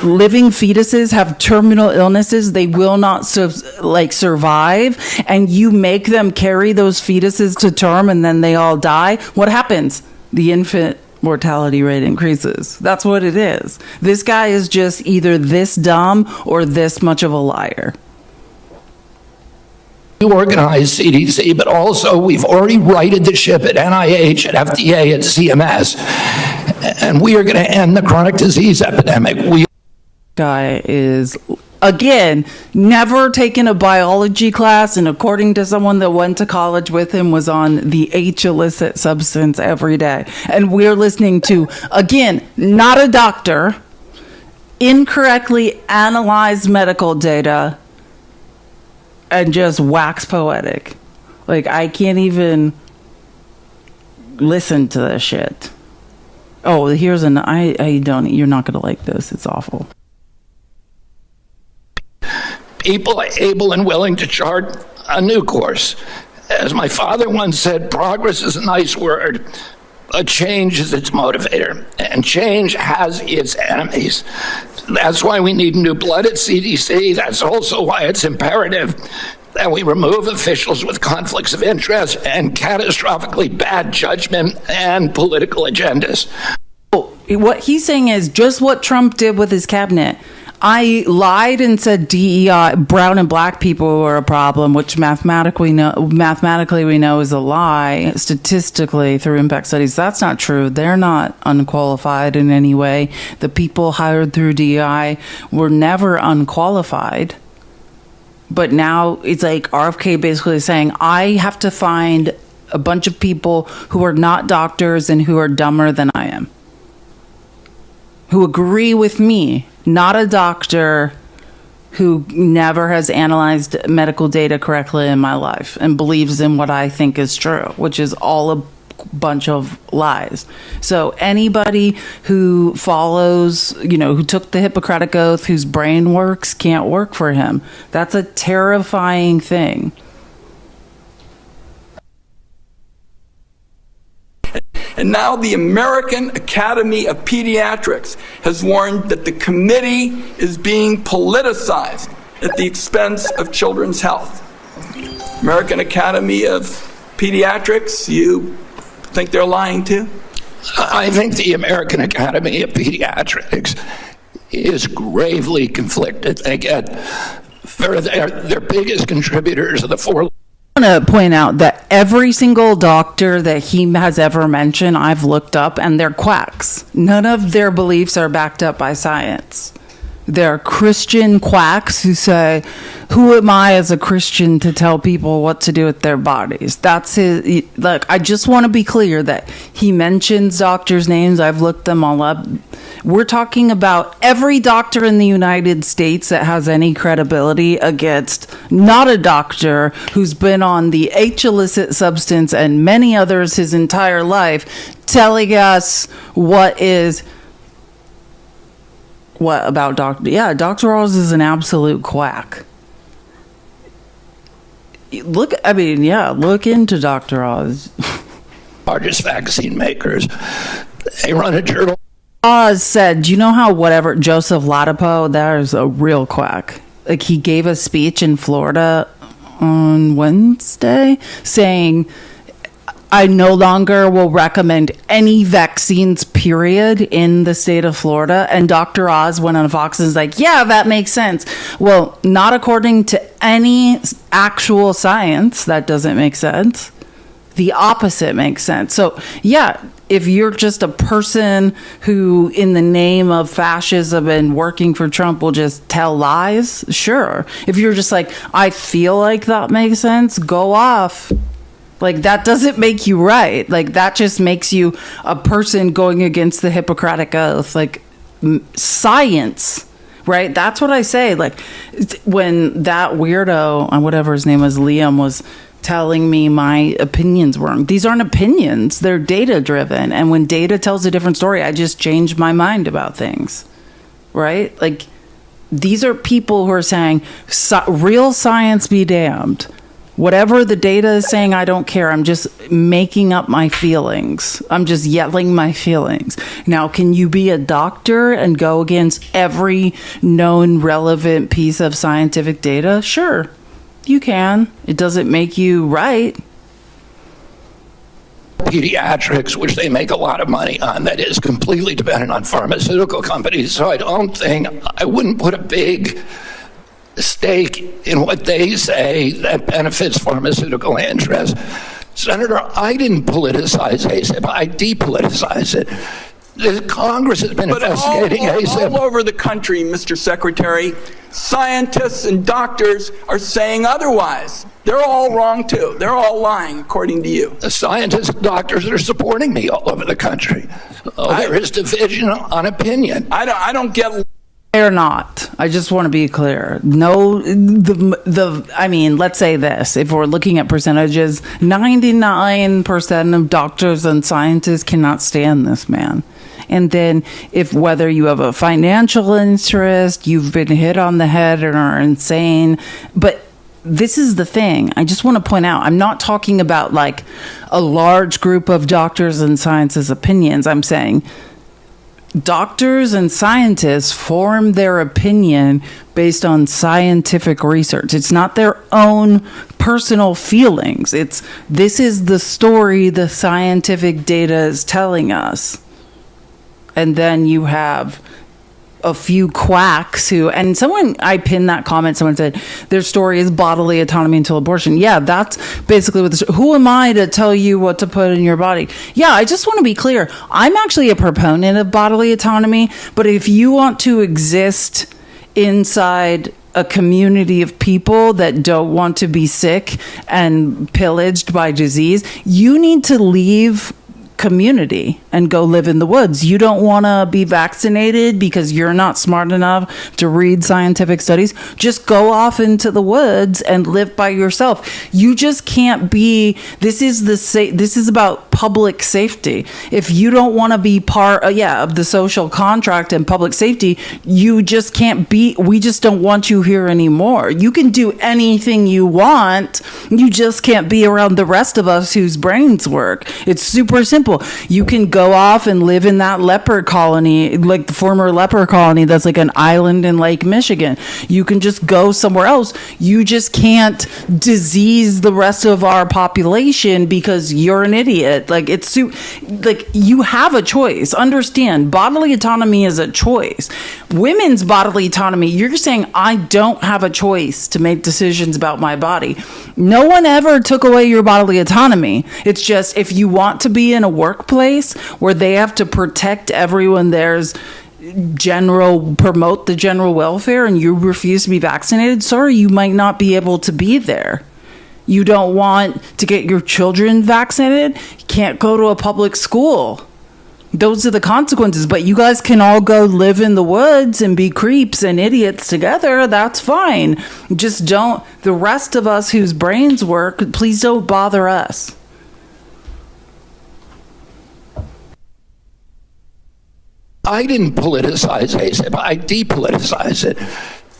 living fetuses have terminal illnesses, they will not survive, and you make them carry those fetuses to term and then they all die, what happens? The infant mortality rate increases. That's what it is. This guy is just either this dumb or this much of a liar. Organize CDC, but also we've already righted the ship at NIH, at FDA, at CMS, and we are going to end the chronic disease epidemic. Guy is, again, never taken a biology class, and according to someone that went to college with him, was on the H illicit substance every day. And we're listening to, again, not a doctor, incorrectly analyze medical data and just wax poetic. I can't even listen to this shit. Oh, here's you're not going to like this. It's awful. People able and willing to chart a new course. As my father once said, progress is a nice word, but change is its motivator, and change has its enemies. That's why we need new blood at CDC. That's also why it's imperative that we remove officials with conflicts of interest and catastrophically bad judgment and political agendas. What he's saying is just what Trump did with his cabinet. I lied and said DEI, brown and black people were a problem, which mathematically we know is a lie, statistically through impact studies. That's not true. They're not unqualified in any way. The people hired through DEI were never unqualified. But now it's like RFK basically saying, I have to find a bunch of people who are not doctors and who are dumber than I am, who agree with me. Not a doctor who never has analyzed medical data correctly in my life and believes in what I think is true, which is all a bunch of lies. So anybody who follows, who took the Hippocratic Oath, whose brain works, can't work for him. That's a terrifying thing. And now the American Academy of Pediatrics has warned that the committee is being politicized at the expense of children's health. American Academy of Pediatrics, you think they're lying too? I think the American Academy of Pediatrics is gravely conflicted. They get, for their biggest contributors of the four. I want to point out that every single doctor that he has ever mentioned, I've looked up, and they're quacks. None of their beliefs are backed up by science. They're Christian quacks who say, who am I as a Christian to tell people what to do with their bodies? That's his. Look, I just want to be clear that he mentions doctors' names. I've looked them all up. We're talking about every doctor in the United States that has any credibility against not a doctor who's been on the H illicit substance and many others his entire life, telling us what about Dr. Yeah, Dr. Oz is an absolute quack. Look into Dr. Oz. Largest vaccine makers. They run a journal. Oz said, do you know how Joseph Ladapo, there's a real quack. Like, he gave a speech in Florida on Wednesday saying I no longer will recommend any vaccines, period, in the state of Florida. And Dr. Oz went on Fox and was like, yeah, that makes sense. Well, not according to any actual science. That doesn't make sense. The opposite makes sense. So, yeah, if you're just a person who, in the name of fascism and working for Trump, will just tell lies, sure. If you're just like, I feel like that makes sense, go off. Like, that doesn't make you right. Like, that just makes you a person going against the Hippocratic Oath. Like, science, right? That's what I say. Like, when that weirdo, whatever his name was, Liam, was telling me my opinions were wrong. These aren't opinions. They're data-driven. And when data tells a different story, I just change my mind about things, right? Like, these are people who are saying, real science be damned. Whatever the data is saying, I don't care. I'm just making up my feelings. I'm just yelling my feelings. Now, can you be a doctor and go against every known relevant piece of scientific data? Sure, you can. It doesn't make you right. Pediatrics, which they make a lot of money on, that is completely dependent on pharmaceutical companies. So I wouldn't put a big stake in what they say that benefits pharmaceutical interests. Senator, I didn't politicize ASAP. I depoliticize it. The Congress has been investigating ASAP. All over the country, Mr. Secretary, scientists and doctors are saying otherwise. They're all wrong, too. They're all lying, according to you. The scientists and doctors are supporting me all over the country. There is division on opinion. I don't get... They're not. I just want to be clear. No, I mean, let's say this. If we're looking at percentages, 99% of doctors and scientists cannot stand this man. And then if whether you have a financial interest, you've been hit on the head and are insane. But this is the thing. I just want to point out, I'm not talking about like a large group of doctors and scientists' opinions. I'm saying doctors and scientists form their opinion based on scientific research. It's not their own personal feelings. This is the story the scientific data is telling us. And then you have a few quacks who, and I pinned that comment, someone said their story is bodily autonomy until abortion. Yeah, that's basically what who am I to tell you what to put in your body? Yeah, I just want to be clear. I'm actually a proponent of bodily autonomy, but if you want to exist inside a community of people that don't want to be sick and pillaged by disease, you need to leave community and go live in the woods. You don't want to be vaccinated because you're not smart enough to read scientific studies. Just go off into the woods and live by yourself. You just can't be. This is about public safety. If you don't want to be part of the social contract and public safety, you just can't be. We just don't want you here anymore. You can do anything you want. You just can't be around the rest of us whose brains work. It's super simple. You can go off and live in that leper colony, like the former leper colony that's like an island in Lake Michigan. You can just go somewhere else. You just can't disease the rest of our population because you're an idiot. Like you have a choice. Understand, bodily autonomy is a choice. Women's bodily autonomy, you're saying I don't have a choice to make decisions about my body. No one ever took away your bodily autonomy. It's just if you want to be in a workplace where they have to protect everyone there's promote the general welfare and you refuse to be vaccinated, sorry, you might not be able to be there. You don't want to get your children vaccinated, you can't go to a public school. Those are the consequences, but you guys can all go live in the woods and be creeps and idiots together. That's fine. Just don't, the rest of us whose brains work, please don't bother us. I didn't politicize ASAP. I depoliticize it.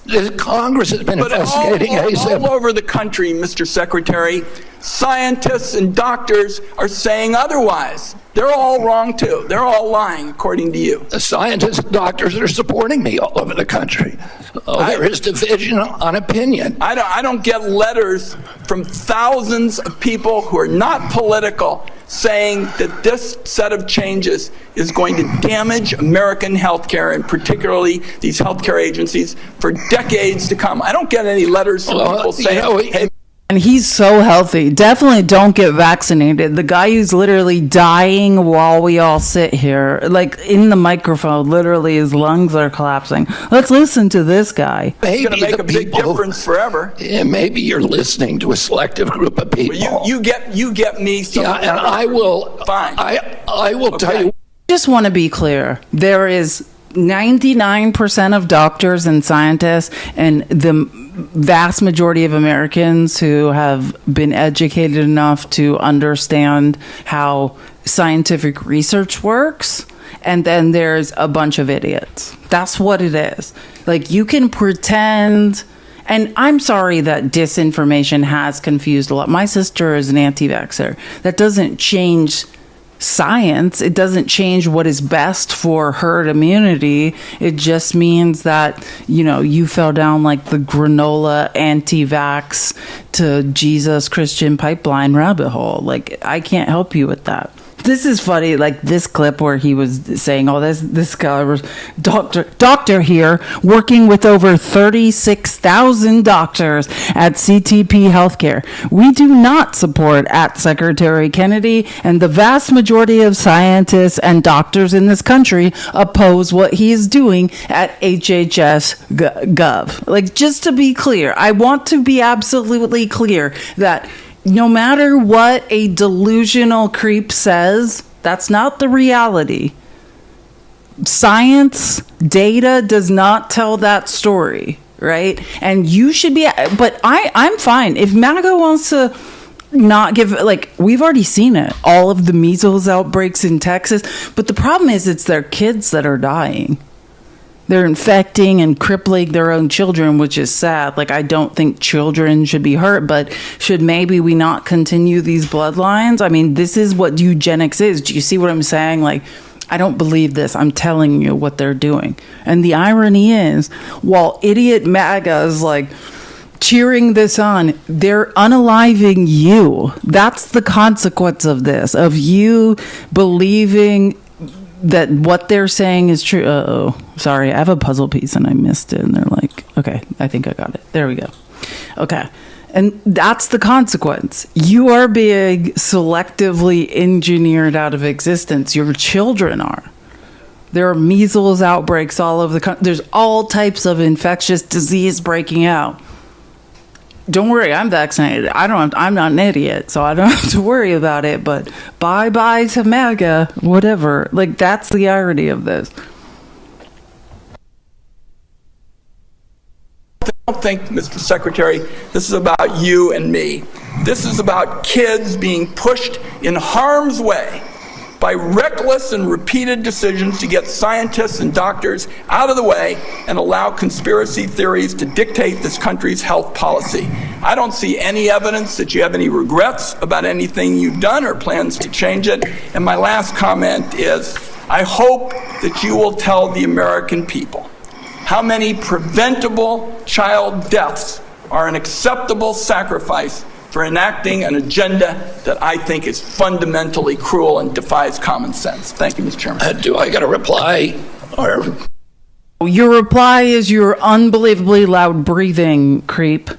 The Congress has been investigating ASAP. All over the country, Mr. Secretary, Scientists and doctors are saying otherwise. They're all wrong too. They're all lying, according to you. The scientists and doctors are supporting me all over the country. There is division on opinion. I don't get letters from thousands of people who are not political saying that this set of changes is going to damage American healthcare, and particularly these healthcare agencies, for decades to come. I don't get any letters from people saying, hey, and he's so healthy. Definitely don't get vaccinated. The guy who's literally dying while we all sit here, like in the microphone, literally his lungs are collapsing. Let's listen to this guy. It's going to make a big difference forever. Yeah, maybe you're listening to a selective group of people. Well, you get me. Yeah, and I will. Fine. I will tell you. Just want to be clear. There is 99% of doctors and scientists and the vast majority of Americans who have been educated enough to understand how scientific research works. And then there's a bunch of idiots. That's what it is. Like, you can pretend. And I'm sorry that disinformation has confused a lot. My sister is an anti-vaxxer. That doesn't change science. It doesn't change what is best for herd immunity. It just means that, you fell down like the granola anti-vax to Jesus Christian pipeline rabbit hole. Like, I can't help you with that. This is funny, like this clip where he was saying, this guy was doctor here working with over 36,000 doctors at CTP Healthcare. We do not support at Secretary Kennedy, and the vast majority of scientists and doctors in this country oppose what he is doing at HHS Gov. Like, just to be clear, I want to be absolutely clear that no matter what a delusional creep says, that's not the reality. Science, data does not tell that story, right? And you should be, but I'm fine. If MAGA wants to not give, like, we've already seen it, all of the measles outbreaks in Texas, but the problem is it's their kids that are dying. They're infecting and crippling their own children, which is sad. Like, I don't think children should be hurt, but should maybe we not continue these bloodlines? I mean, this is what eugenics is. Do you see what I'm saying? Like, I don't believe this. I'm telling you what they're doing. And the irony is, while idiot MAGA is like cheering this on, they're unaliving you. That's the consequence of this, of you believing that what they're saying is true. Sorry, I have a puzzle piece and I missed it. And they're like, okay, I think I got it. There we go. Okay. And that's the consequence. You are being selectively engineered out of existence. Your children are. There are measles outbreaks all over the country. There's all types of infectious disease breaking out. Don't worry, I'm vaccinated. I'm not an idiot, so I don't have to worry about it. But bye-bye to MAGA, whatever. Like, that's the irony of this. I don't think, Mr. Secretary, this is about you and me. This is about kids being pushed in harm's way by reckless and repeated decisions to get scientists and doctors out of the way and allow conspiracy theories to dictate this country's health policy. I don't see any evidence that you have any regrets about anything you've done or plans to change it. And my last comment is, I hope that you will tell the American people how many preventable child deaths are an acceptable sacrifice for enacting an agenda that I think is fundamentally cruel and defies common sense. Thank you, Mr. Chairman. Do I get a reply? Or your reply is your unbelievably loud breathing, creep.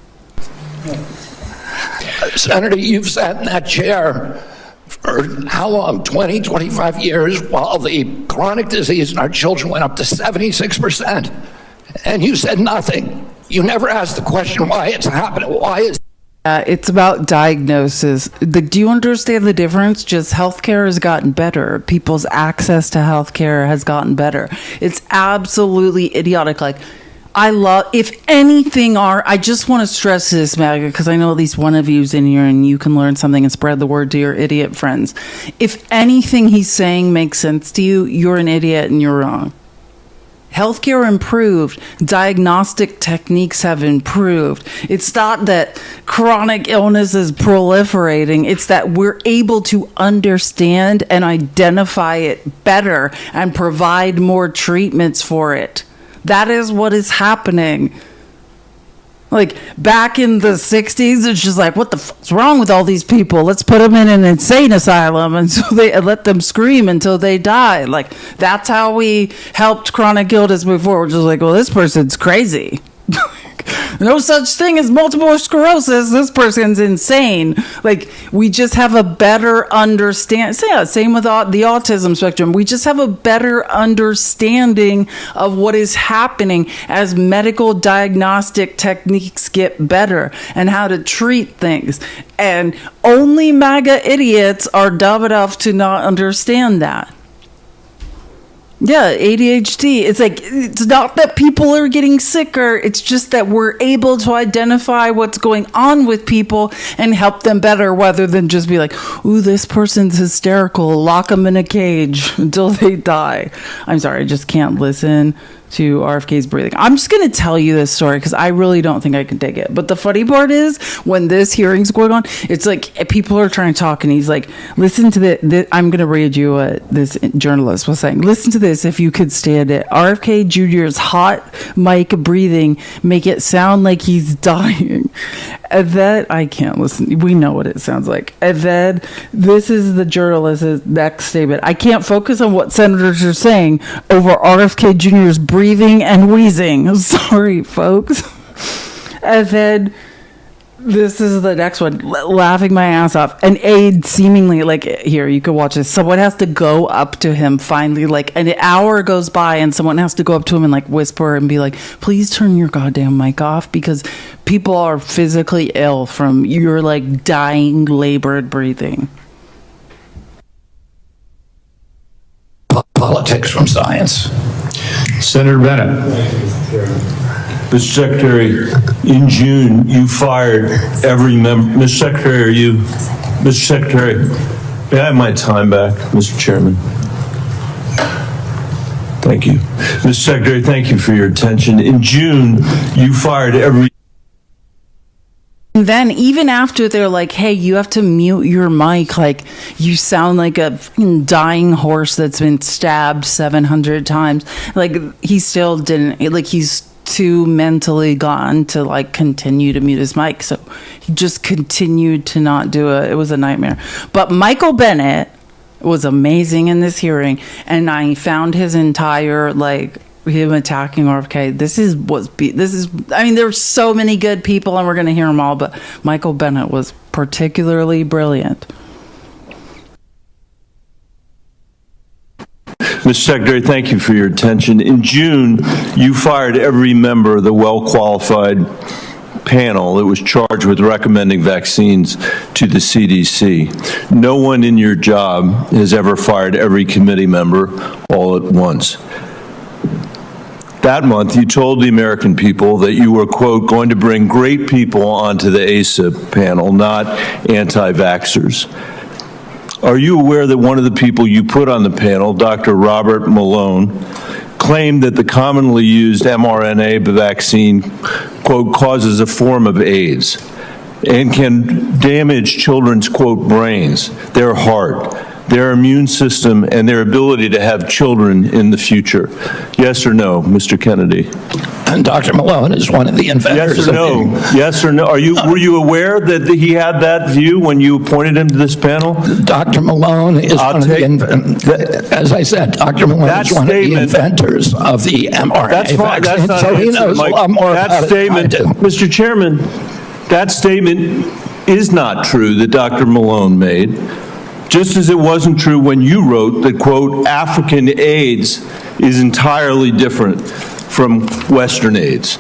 Senator, you've sat in that chair for how long? 20, 25 years, while the chronic disease in our children went up to 76%. And you said nothing. You never asked the question why it's happening. Why is it's about diagnosis. Do you understand the difference? Just healthcare has gotten better. People's access to healthcare has gotten better. It's absolutely idiotic. Like, if anything I just want to stress this, Maggie, because I know at least one of you's in here and you can learn something and spread the word to your idiot friends. If anything he's saying makes sense to you, you're an idiot and you're wrong. Healthcare improved. Diagnostic techniques have improved. It's not that chronic illness is proliferating. It's that we're able to understand and identify it better and provide more treatments for it. That is what is happening. Like, back in the 60s, it's just like, what the fuck's wrong with all these people? Let's put them in an insane asylum and so they let them scream until they die. Like, that's how we helped chronic illness before. We're just like, well, this person's crazy. No such thing as multiple sclerosis. This person's insane. Like, we just have a better understand. Yeah, same with the autism spectrum. We just have a better understanding of what is happening as medical diagnostic techniques get better and how to treat things. And only MAGA idiots are dumb enough to not understand that. Yeah, ADHD. It's like, it's not that people are getting sicker. It's just that we're able to identify what's going on with people and help them better, rather than just be like, ooh, this person's hysterical. Lock them in a cage until they die. I'm sorry, I just can't listen to RFK's breathing. I'm just going to tell you this story because I really don't think I can take it. But the funny part is, when this hearing's going on, it's like people are trying to talk and he's like, listen to this. I'm going to read you what this journalist was saying. Listen to this if you could stand it. RFK Jr.'s hot mic breathing make it sound like he's dying. And then, I can't listen. We know what it sounds like. And then this is the journalist's next statement. I can't focus on what senators are saying over RFK Jr.'s breathing and wheezing. Sorry, folks. And then this is the next one. Laughing my ass off. An aide seemingly, like, here, you could watch this. Someone has to go up to him finally. Like, an hour goes by and someone has to go up to him and, like, whisper and be like, please turn your goddamn mic off, because people are physically ill from your, like, dying, labored breathing. Politics from science. Senator Bennett. Mr. Secretary, in June, you fired every member. Mr. Secretary, Mr. Secretary, may I have my time back, Mr. Chairman? Thank you. Mr. Secretary, thank you for your attention. In June, you fired every. And then even after they're like, hey, you have to mute your mic, like, you sound like a dying horse that's been stabbed 700 times. Like, he still didn't, like, he's too mentally gone to, like, continue to mute his mic. So he just continued to not do it. It was a nightmare. But Michael Bennett was amazing in this hearing. And I found his entire, like, him attacking RFK. I mean, there's so many good people and we're going to hear them all, but Michael Bennett was particularly brilliant. Mr. Secretary, thank you for your attention. In June, you fired every member of the well-qualified panel that was charged with recommending vaccines to the CDC. No one in your job has ever fired every committee member all at once. That month, you told the American people that you were, quote, going to bring great people onto the ACIP panel, not anti-vaxxers. Are you aware that one of the people you put on the panel, Dr. Robert Malone, claimed that the commonly used mRNA vaccine, quote, causes a form of AIDS and can damage children's, quote, brains, their heart, their immune system, and their ability to have children in the future? Yes or no, Mr. Kennedy? And Dr. Malone is one of the inventors. Yes or no? Yes or no? Were you aware that he had that view when you appointed him to this panel? Dr. Malone is one of the inventors. As I said, Dr. Malone is one of the inventors of the mRNA vaccine, so he knows a lot more about it than I do. Mr. Chairman, that statement is not true that Dr. Malone made. Just as it wasn't true when you wrote that, quote, African AIDS is entirely different from Western AIDS.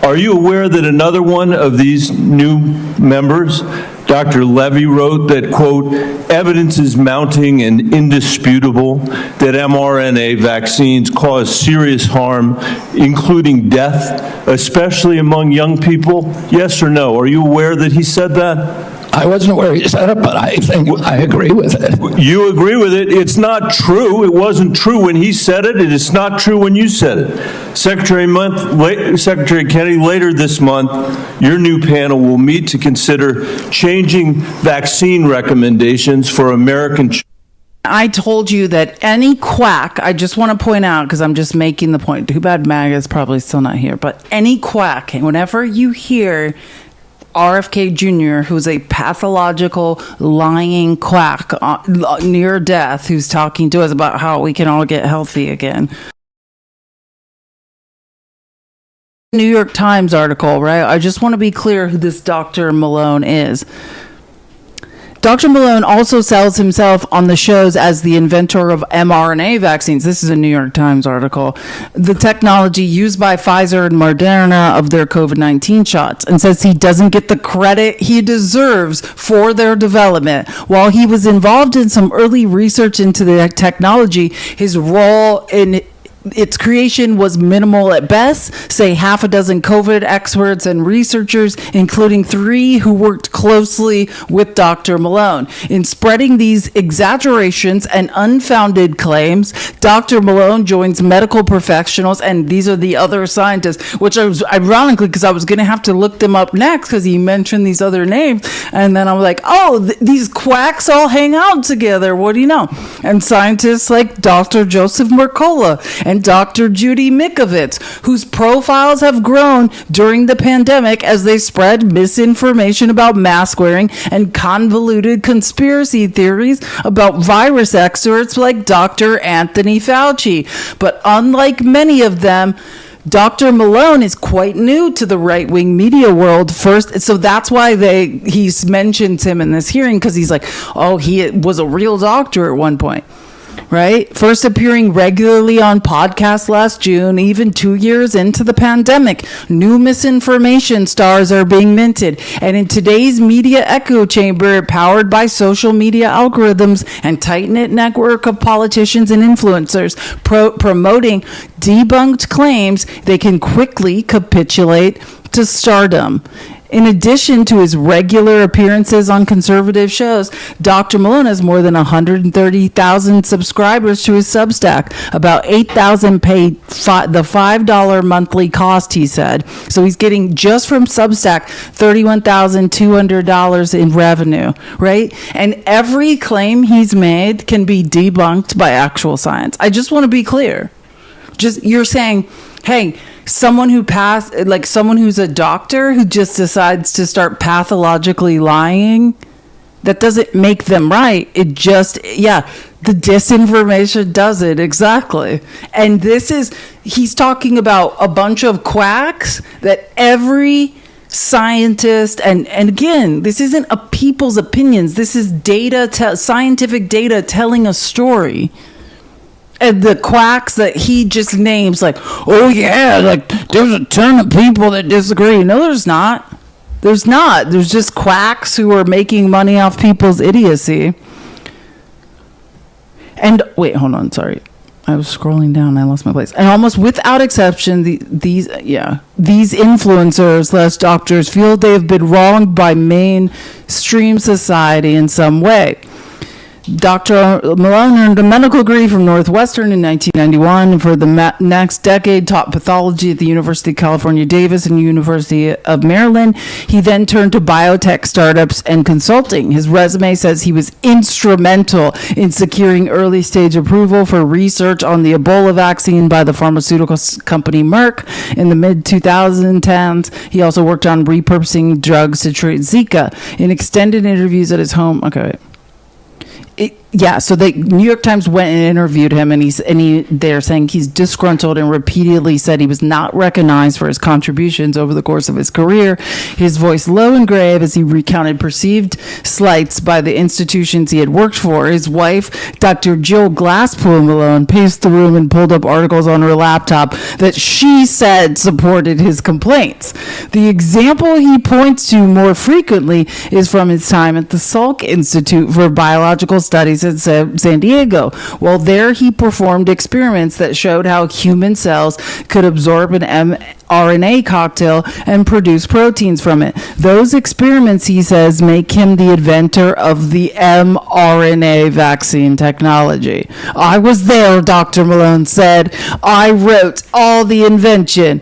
Are you aware that another one of these new members, Dr. Levy, wrote that, quote, evidence is mounting and indisputable that mRNA vaccines cause serious harm, including death, especially among young people? Yes or no? Are you aware that he said that? I wasn't aware he said it, but I think I agree with it. You agree with it. It's not true. It wasn't true when he said it, and it's not true when you said it. Secretary Kennedy, later this month, your new panel will meet to consider changing vaccine recommendations for American children. I told you that any quack, I just want to point out, because I'm just making the point. Too bad MAGA's probably still not here, but any quack, whenever you hear RFK Jr., who's a pathological lying quack near death, who's talking to us about how we can all get healthy again. New York Times article, right? I just want to be clear who this Dr. Malone is. Dr. Malone also sells himself on the shows as the inventor of mRNA vaccines. This is a New York Times article. The technology used by Pfizer and Moderna of their COVID-19 shots, and says he doesn't get the credit he deserves for their development. While he was involved in some early research into the technology, his role in its creation was minimal at best, say half a dozen COVID experts and researchers, including 3 who worked closely with Dr. Malone. In spreading these exaggerations and unfounded claims, Dr. Malone joins medical professionals, and these are the other scientists, which I was ironically, because I was going to have to look them up next because he mentioned these other names, and then I'm like, oh, these quacks all hang out together. What do you know? And scientists like Dr. Joseph Mercola and Dr. Judy Mikovits, whose profiles have grown during the pandemic as they spread misinformation about mask wearing and convoluted conspiracy theories about virus experts like Dr. Anthony Fauci. But unlike many of them, Dr. Malone is quite new to the right-wing media world first. So that's why he mentions him in this hearing, because he's like, oh, he was a real doctor at one point. Right? First appearing regularly on podcasts last June, even 2 years into the pandemic, new misinformation stars are being minted. And in today's media echo chamber, powered by social media algorithms and tight-knit network of politicians and influencers promoting debunked claims, they can quickly capitulate to stardom. In addition to his regular appearances on conservative shows, Dr. Malone has more than 130,000 subscribers to his Substack. About 8,000 pay the $5 monthly cost, he said. So he's getting, just from Substack, $31,200 in revenue, right? And every claim he's made can be debunked by actual science. I just want to be clear. You're saying, hey, someone who's a doctor who just decides to start pathologically lying, that doesn't make them right. It just, the disinformation does it, exactly. And he's talking about a bunch of quacks that every scientist, and again, this isn't a people's opinions, this is scientific data telling a story. And the quacks that he just names, like, oh yeah, like there's a ton of people that disagree. No, there's not. There's not. There's just quacks who are making money off people's idiocy. And wait, hold on, sorry. I was scrolling down, I lost my place. And almost without exception, these influencers / doctors feel they have been wronged by mainstream society in some way. Dr. Malone earned a medical degree from Northwestern in 1991, and for the next decade taught pathology at the University of California, Davis, and University of Maryland. He then turned to biotech startups and consulting. His resume says he was instrumental in securing early-stage approval for research on the Ebola vaccine by the pharmaceutical company Merck in the mid-2010s. He also worked on repurposing drugs to treat Zika. In extended interviews at his home, so the New York Times went and interviewed him, and they're saying he's disgruntled and repeatedly said he was not recognized for his contributions over the course of his career. His voice low and grave as he recounted perceived slights by the institutions he had worked for. His wife, Dr. Jill Glasspool Malone, paced the room and pulled up articles on her laptop that she said supported his complaints. The example he points to more frequently is from his time at the Salk Institute for Biological studies in San Diego. Well, there he performed experiments that showed how human cells could absorb an mRNA cocktail and produce proteins from it. Those experiments, he says, make him the inventor of the mRNA vaccine technology. I was there, Dr. Malone said. I wrote all the invention.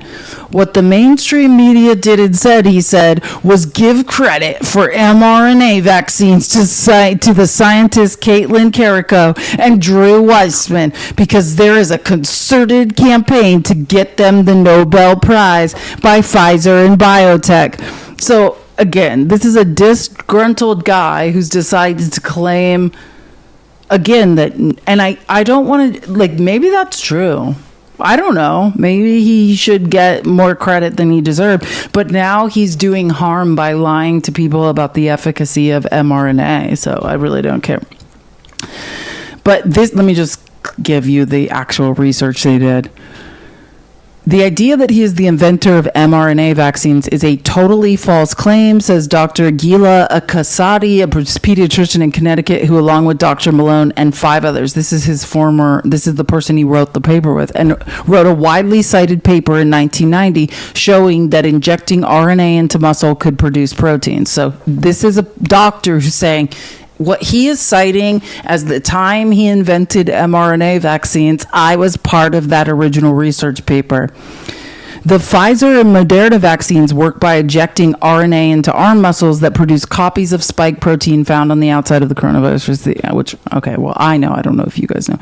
What the mainstream media did instead, he said, was give credit for mRNA vaccines to the scientists Caitlin Carrico and Drew Weissman, because there is a concerted campaign to get them the Nobel Prize by Pfizer and biotech. So again, this is a disgruntled guy who's decided to claim again that, and I don't want to, like, maybe that's true. I don't know. Maybe he should get more credit than he deserved. But now he's doing harm by lying to people about the efficacy of mRNA. So I really don't care. But this, let me just give you the actual research they did. The idea that he is the inventor of mRNA vaccines is a totally false claim, says Dr. Gila Akasadi, a pediatrician in Connecticut, who, along with Dr. Malone and 5 others, this is the person he wrote the paper with, and wrote a widely cited paper in 1990 showing that injecting RNA into muscle could produce proteins. So this is a doctor who's saying, what he is citing as the time he invented mRNA vaccines, I was part of that original research paper. The Pfizer and Moderna vaccines work by injecting RNA into arm muscles that produce copies of spike protein found on the outside of the coronavirus, which, okay, well, I know. I don't know if you guys know.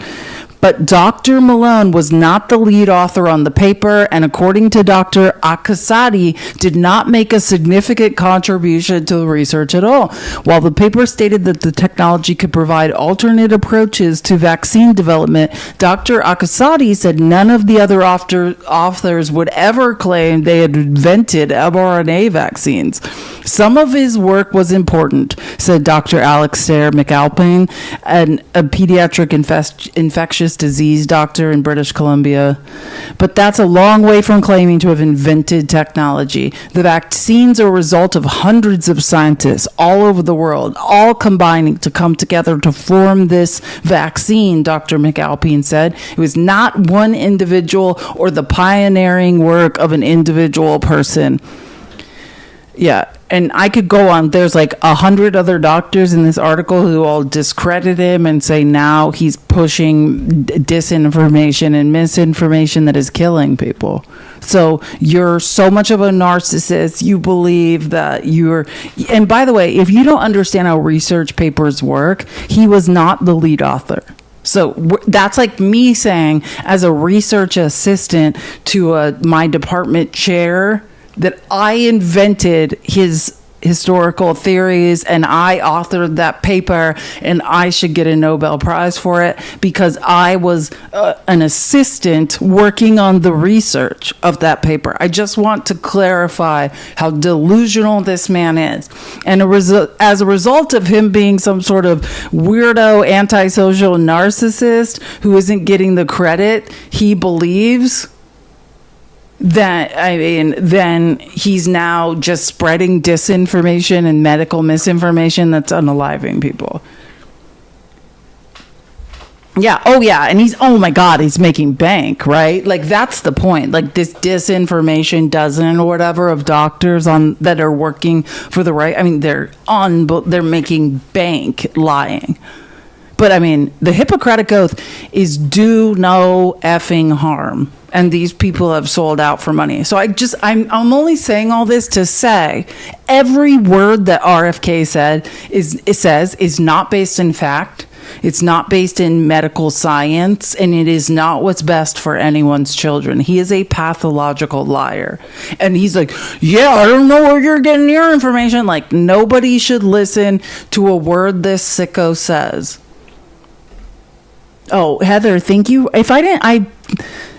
But Dr. Malone was not the lead author on the paper, and according to Dr. Akasadi, did not make a significant contribution to the research at all. While the paper stated that the technology could provide alternate approaches to vaccine development, Dr. Akasadi said none of the other authors would ever claim they had invented mRNA vaccines. Some of his work was important, said Dr. Alastair McAlpine, a pediatric infectious disease doctor in British Columbia. But that's a long way from claiming to have invented technology. The vaccines are a result of hundreds of scientists all over the world, all combining to come together to form this vaccine, Dr. McAlpine said. It was not one individual or the pioneering work of an individual person. Yeah, and I could go on. There's like 100 other doctors in this article who all discredit him and say now he's pushing disinformation and misinformation that is killing people. So you're so much of a narcissist. You believe that you're... And by the way, if you don't understand how research papers work, he was not the lead author. So that's like me saying, as a research assistant to my department chair, that I invented his historical theories and I authored that paper and I should get a Nobel Prize for it because I was an assistant working on the research of that paper. I just want to clarify how delusional this man is. And as a result of him being some sort of weirdo, antisocial narcissist who isn't getting the credit he believes, then he's now just spreading disinformation and medical misinformation that's unaliving people. Yeah. Oh, yeah. And oh my God, he's making bank, right? Like, that's the point. Like, this disinformation dozen or whatever of doctors that are working for the right. I mean, they're making bank lying. But I mean, the Hippocratic Oath is do no effing harm. And these people have sold out for money. So I'm only saying all this to say every word that RFK says is not based in fact. It's not based in medical science, and it is not what's best for anyone's children. He is a pathological liar. And he's like, yeah, I don't know where you're getting your information. Like, nobody should listen to a word this sicko says. Oh, Heather, thank you.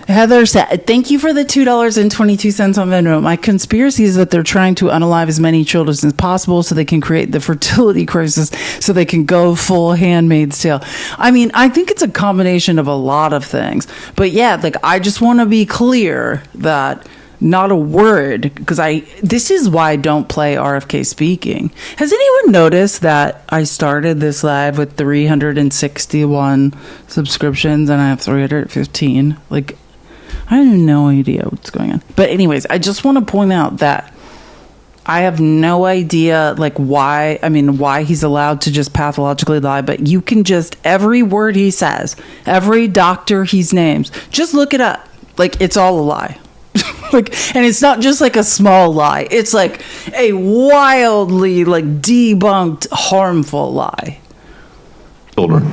Heather said, thank you for the $2.22 on Venmo. My conspiracy is that they're trying to unalive as many children as possible so they can create the fertility crisis so they can go full Handmaid's Tale. I mean, I think it's a combination of a lot of things. But yeah, like, I just want to be clear that Not a word, because this is why I don't play RFK speaking. Has anyone noticed that I started this live with 361 subscriptions and I have 315? Like, I have no idea what's going on. But anyways, I just want to point out that I have no idea, like, why he's allowed to just pathologically lie, but you can just, every word he says, every doctor he names, just look it up. Like, it's all a lie. Like, and it's not just like a small lie. It's like a wildly, like, debunked, harmful lie. Children.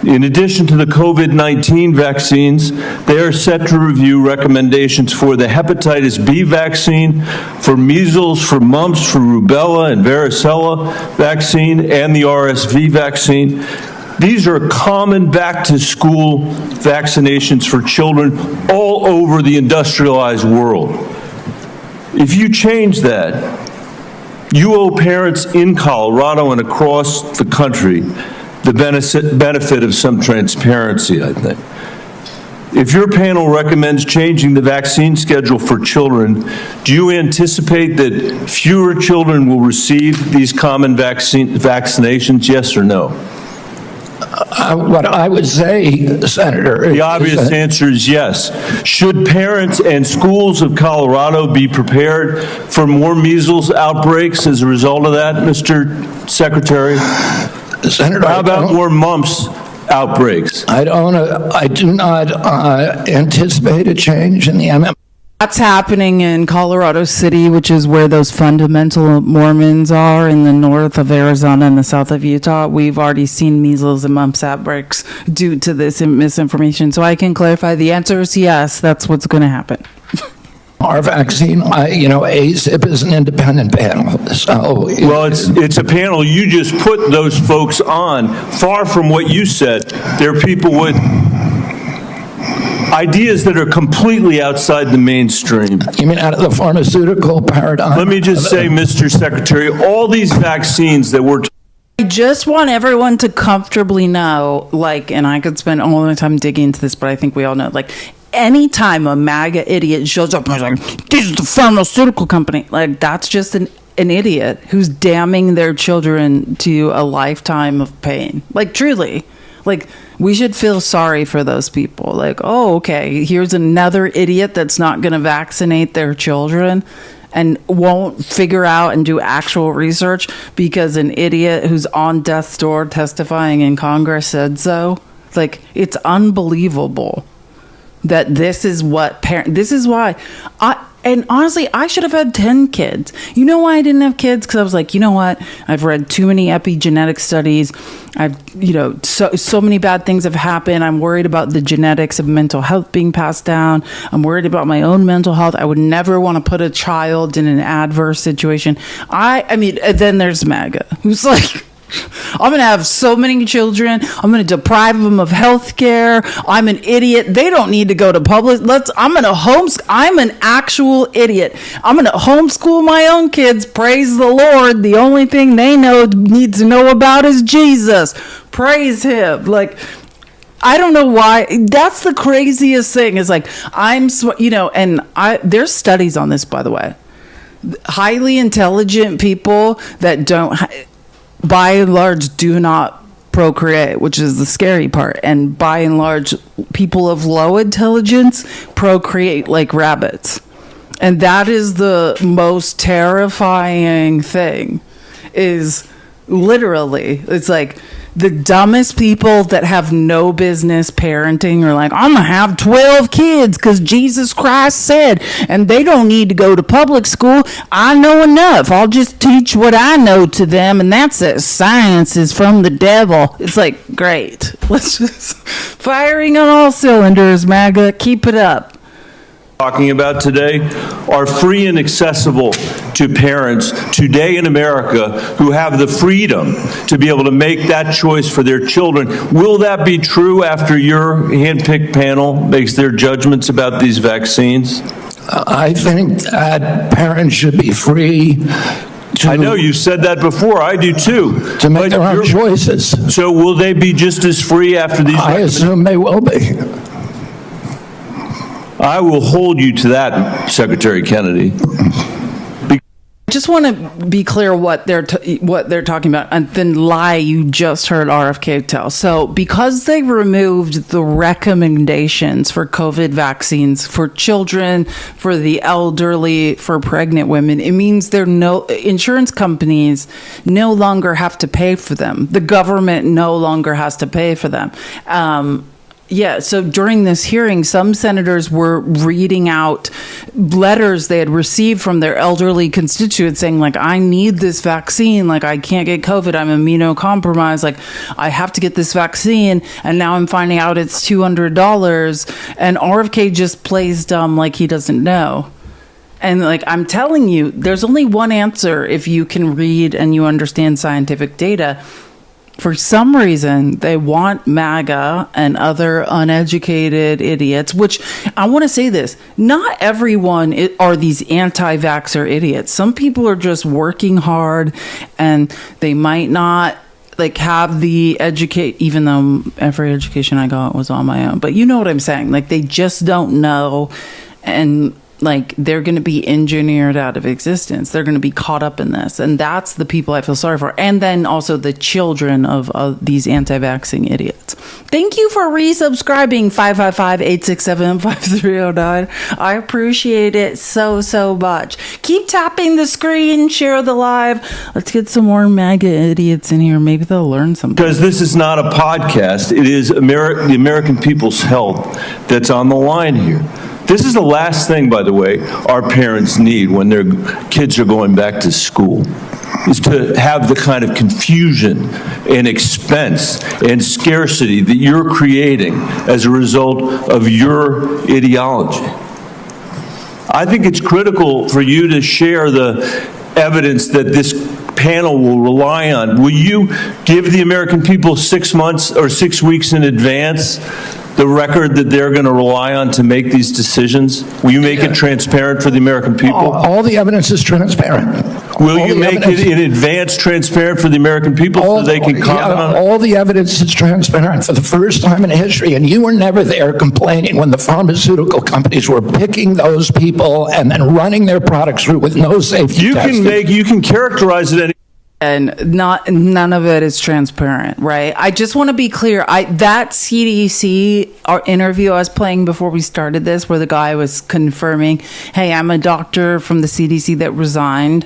In addition to the COVID-19 vaccines, they are set to review recommendations for the hepatitis B vaccine, for measles, for mumps, for rubella and varicella vaccine, and the RSV vaccine. These are common back-to-school vaccinations for children all over the industrialized world. If you change that, you owe parents in Colorado and across the country the benefit of some transparency, I think. If your panel recommends changing the vaccine schedule for children, do you anticipate that fewer children will receive these common vaccinations, yes or no? What I would say, Senator... The obvious answer is yes. Should parents and schools of Colorado be prepared for more measles outbreaks as a result of that, Mr. Secretary? Senator, how about more mumps outbreaks? I do not anticipate a change in the MM. That's happening in Colorado City, which is where those fundamental Mormons are in the north of Arizona and the south of Utah. We've already seen measles and mumps outbreaks due to this misinformation. So I can clarify the answer is yes, that's what's going to happen. Our vaccine, ACIP is an independent panel. So, well, it's a panel you just put those folks on. Far from what you said, they're people with ideas that are completely outside the mainstream. You mean out of the pharmaceutical paradigm? Let me just say, Mr. Secretary, all these vaccines that we're I just want everyone to comfortably know, like, and I could spend all my time digging into this, but I think we all know, like, anytime a MAGA idiot shows up and is like, this is the pharmaceutical company, like, that's just an idiot who's damning their children to a lifetime of pain. Like, truly. Like, we should feel sorry for those people. Like, oh, okay, here's another idiot that's not going to vaccinate their children and won't figure out and do actual research because an idiot who's on death's door testifying in Congress said so. Like, it's unbelievable that this is what this is why and honestly, I should have had 10 kids. You know why I didn't have kids? Because I was like, you know what? I've read too many epigenetic studies. I've, so many bad things have happened. I'm worried about the genetics of mental health being passed down. I'm worried about my own mental health. I would never want to put a child in an adverse situation. I mean, then there's MAGA, who's like, I'm going to have so many children. I'm going to deprive them of health care. I'm an idiot. They don't need to go to public. I'm an actual idiot. I'm going to homeschool my own kids. Praise the Lord. The only thing they need to know about is Jesus. Praise him. Like, I don't know why. That's the craziest thing is like, there's studies on this, by the way. Highly intelligent people that don't, by and large, do not procreate, which is the scary part. And by and large, people of low intelligence procreate like rabbits. And that is the most terrifying thing, is literally, it's like the dumbest people that have no business parenting are like, I'm going to have 12 kids because Jesus Christ said, and they don't need to go to public school. I know enough. I'll just teach what I know to them, and that's that science is from the devil. It's like, great. Let's just firing on all cylinders, MAGA. Keep it up. Talking about today are free and accessible to parents today in America who have the freedom to be able to make that choice for their children. Will that be true after your handpicked panel makes their judgments about these vaccines? I think that parents should be free. I know you said that before. I do too. To make their own choices. So will they be just as free after these? I assume they will be. I will hold you to that, Secretary Kennedy. Just want to be clear what they're talking about, and then lie you just heard RFK tell. So because they removed the recommendations for COVID vaccines for children, for the elderly, for pregnant women, it means insurance companies no longer have to pay for them. The government no longer has to pay for them. Yeah, so during this hearing, some senators were reading out letters they had received from their elderly constituents saying, like, I need this vaccine, like, I can't get COVID, I'm immunocompromised, like, I have to get this vaccine, and now I'm finding out it's $200, and RFK just plays dumb like he doesn't know. And, like, I'm telling you, there's only one answer if you can read and you understand scientific data. For some reason, they want MAGA and other uneducated idiots, which I want to say this, not everyone are these anti-vaxxer idiots. Some people are just working hard and they might not like have the even though every education I got was on my own, but you know what I'm saying? Like they just don't know, and like they're going to be engineered out of existence. They're going to be caught up in this. And that's the people I feel sorry for. And then also the children of these anti-vaxxing idiots. Thank you for resubscribing, 555-867-5309. I appreciate it so, so much. Keep tapping the screen, share the live. Let's get some more MAGA idiots in here. Maybe they'll learn something. Because this is not a podcast. It is the American people's health that's on the line here. This is the last thing, by the way, our parents need when their kids are going back to school, is to have the kind of confusion and expense and scarcity that you're creating as a result of your ideology. I think it's critical for you to share the evidence that this panel will rely on. Will you give the American people 6 months or 6 weeks in advance the record that they're going to rely on to make these decisions? Will you make it transparent for the American people? All the evidence is transparent. Will you make it in advance transparent for the American people so they can comment on it? All the evidence is transparent for the first time in history, and you were never there complaining when the pharmaceutical companies were picking those people and then running their products through with no safety testing. You can characterize it any. And none of it is transparent, right? I just want to be clear. That CDC interview I was playing before we started this, where the guy was confirming, "Hey, I'm a doctor from the CDC that resigned,"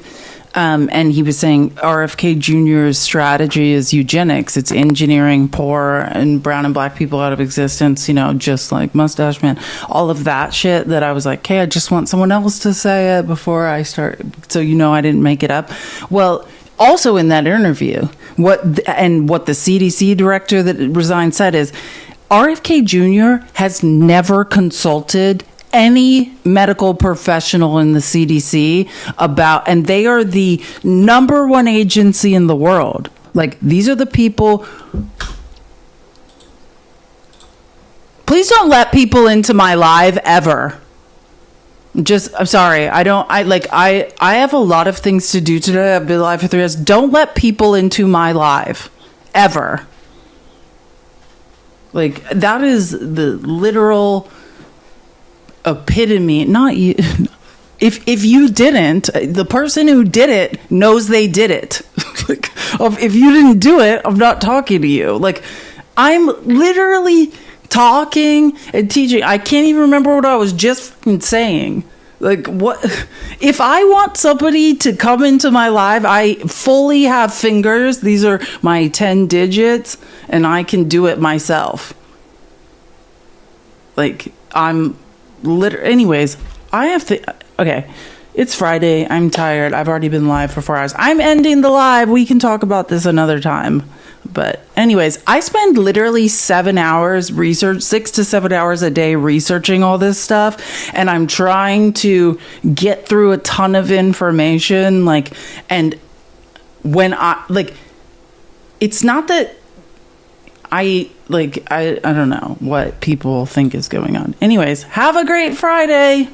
and he was saying RFK Jr.'s strategy is eugenics. It's engineering poor and brown and black people out of existence. You know, just like Mustache Man, all of that shit. That I was like, "Hey, I just want someone else to say it before I start," so you know I didn't make it up. Well. Also in that interview, what the CDC director that resigned said is RFK Jr. has never consulted any medical professional in the CDC about, and they are the #1 agency in the world. Like, these are the people. Please don't let people into my live ever. I'm sorry. I have a lot of things to do today. I've been live for 3 hours. Don't let people into my live. Ever. Like, that is the literal epitome. Not you. If you didn't, the person who did it knows they did it. Like, if you didn't do it, I'm not talking to you. Like, I'm literally talking and teaching. I can't even remember what I was just saying. Like, what if I want somebody to come into my live? I fully have fingers. These are my 10 digits, and I can do it myself. Like, I'm anyways, I have to. Okay, it's Friday. I'm tired. I've already been live for 4 hours. I'm ending the live. We can talk about this another time. But anyways, I spend literally 7 hours 6 to 7 hours a day researching all this stuff. And I'm trying to get through a ton of information. Like, and when it's not that I don't know what people think is going on. Anyways, have a great Friday.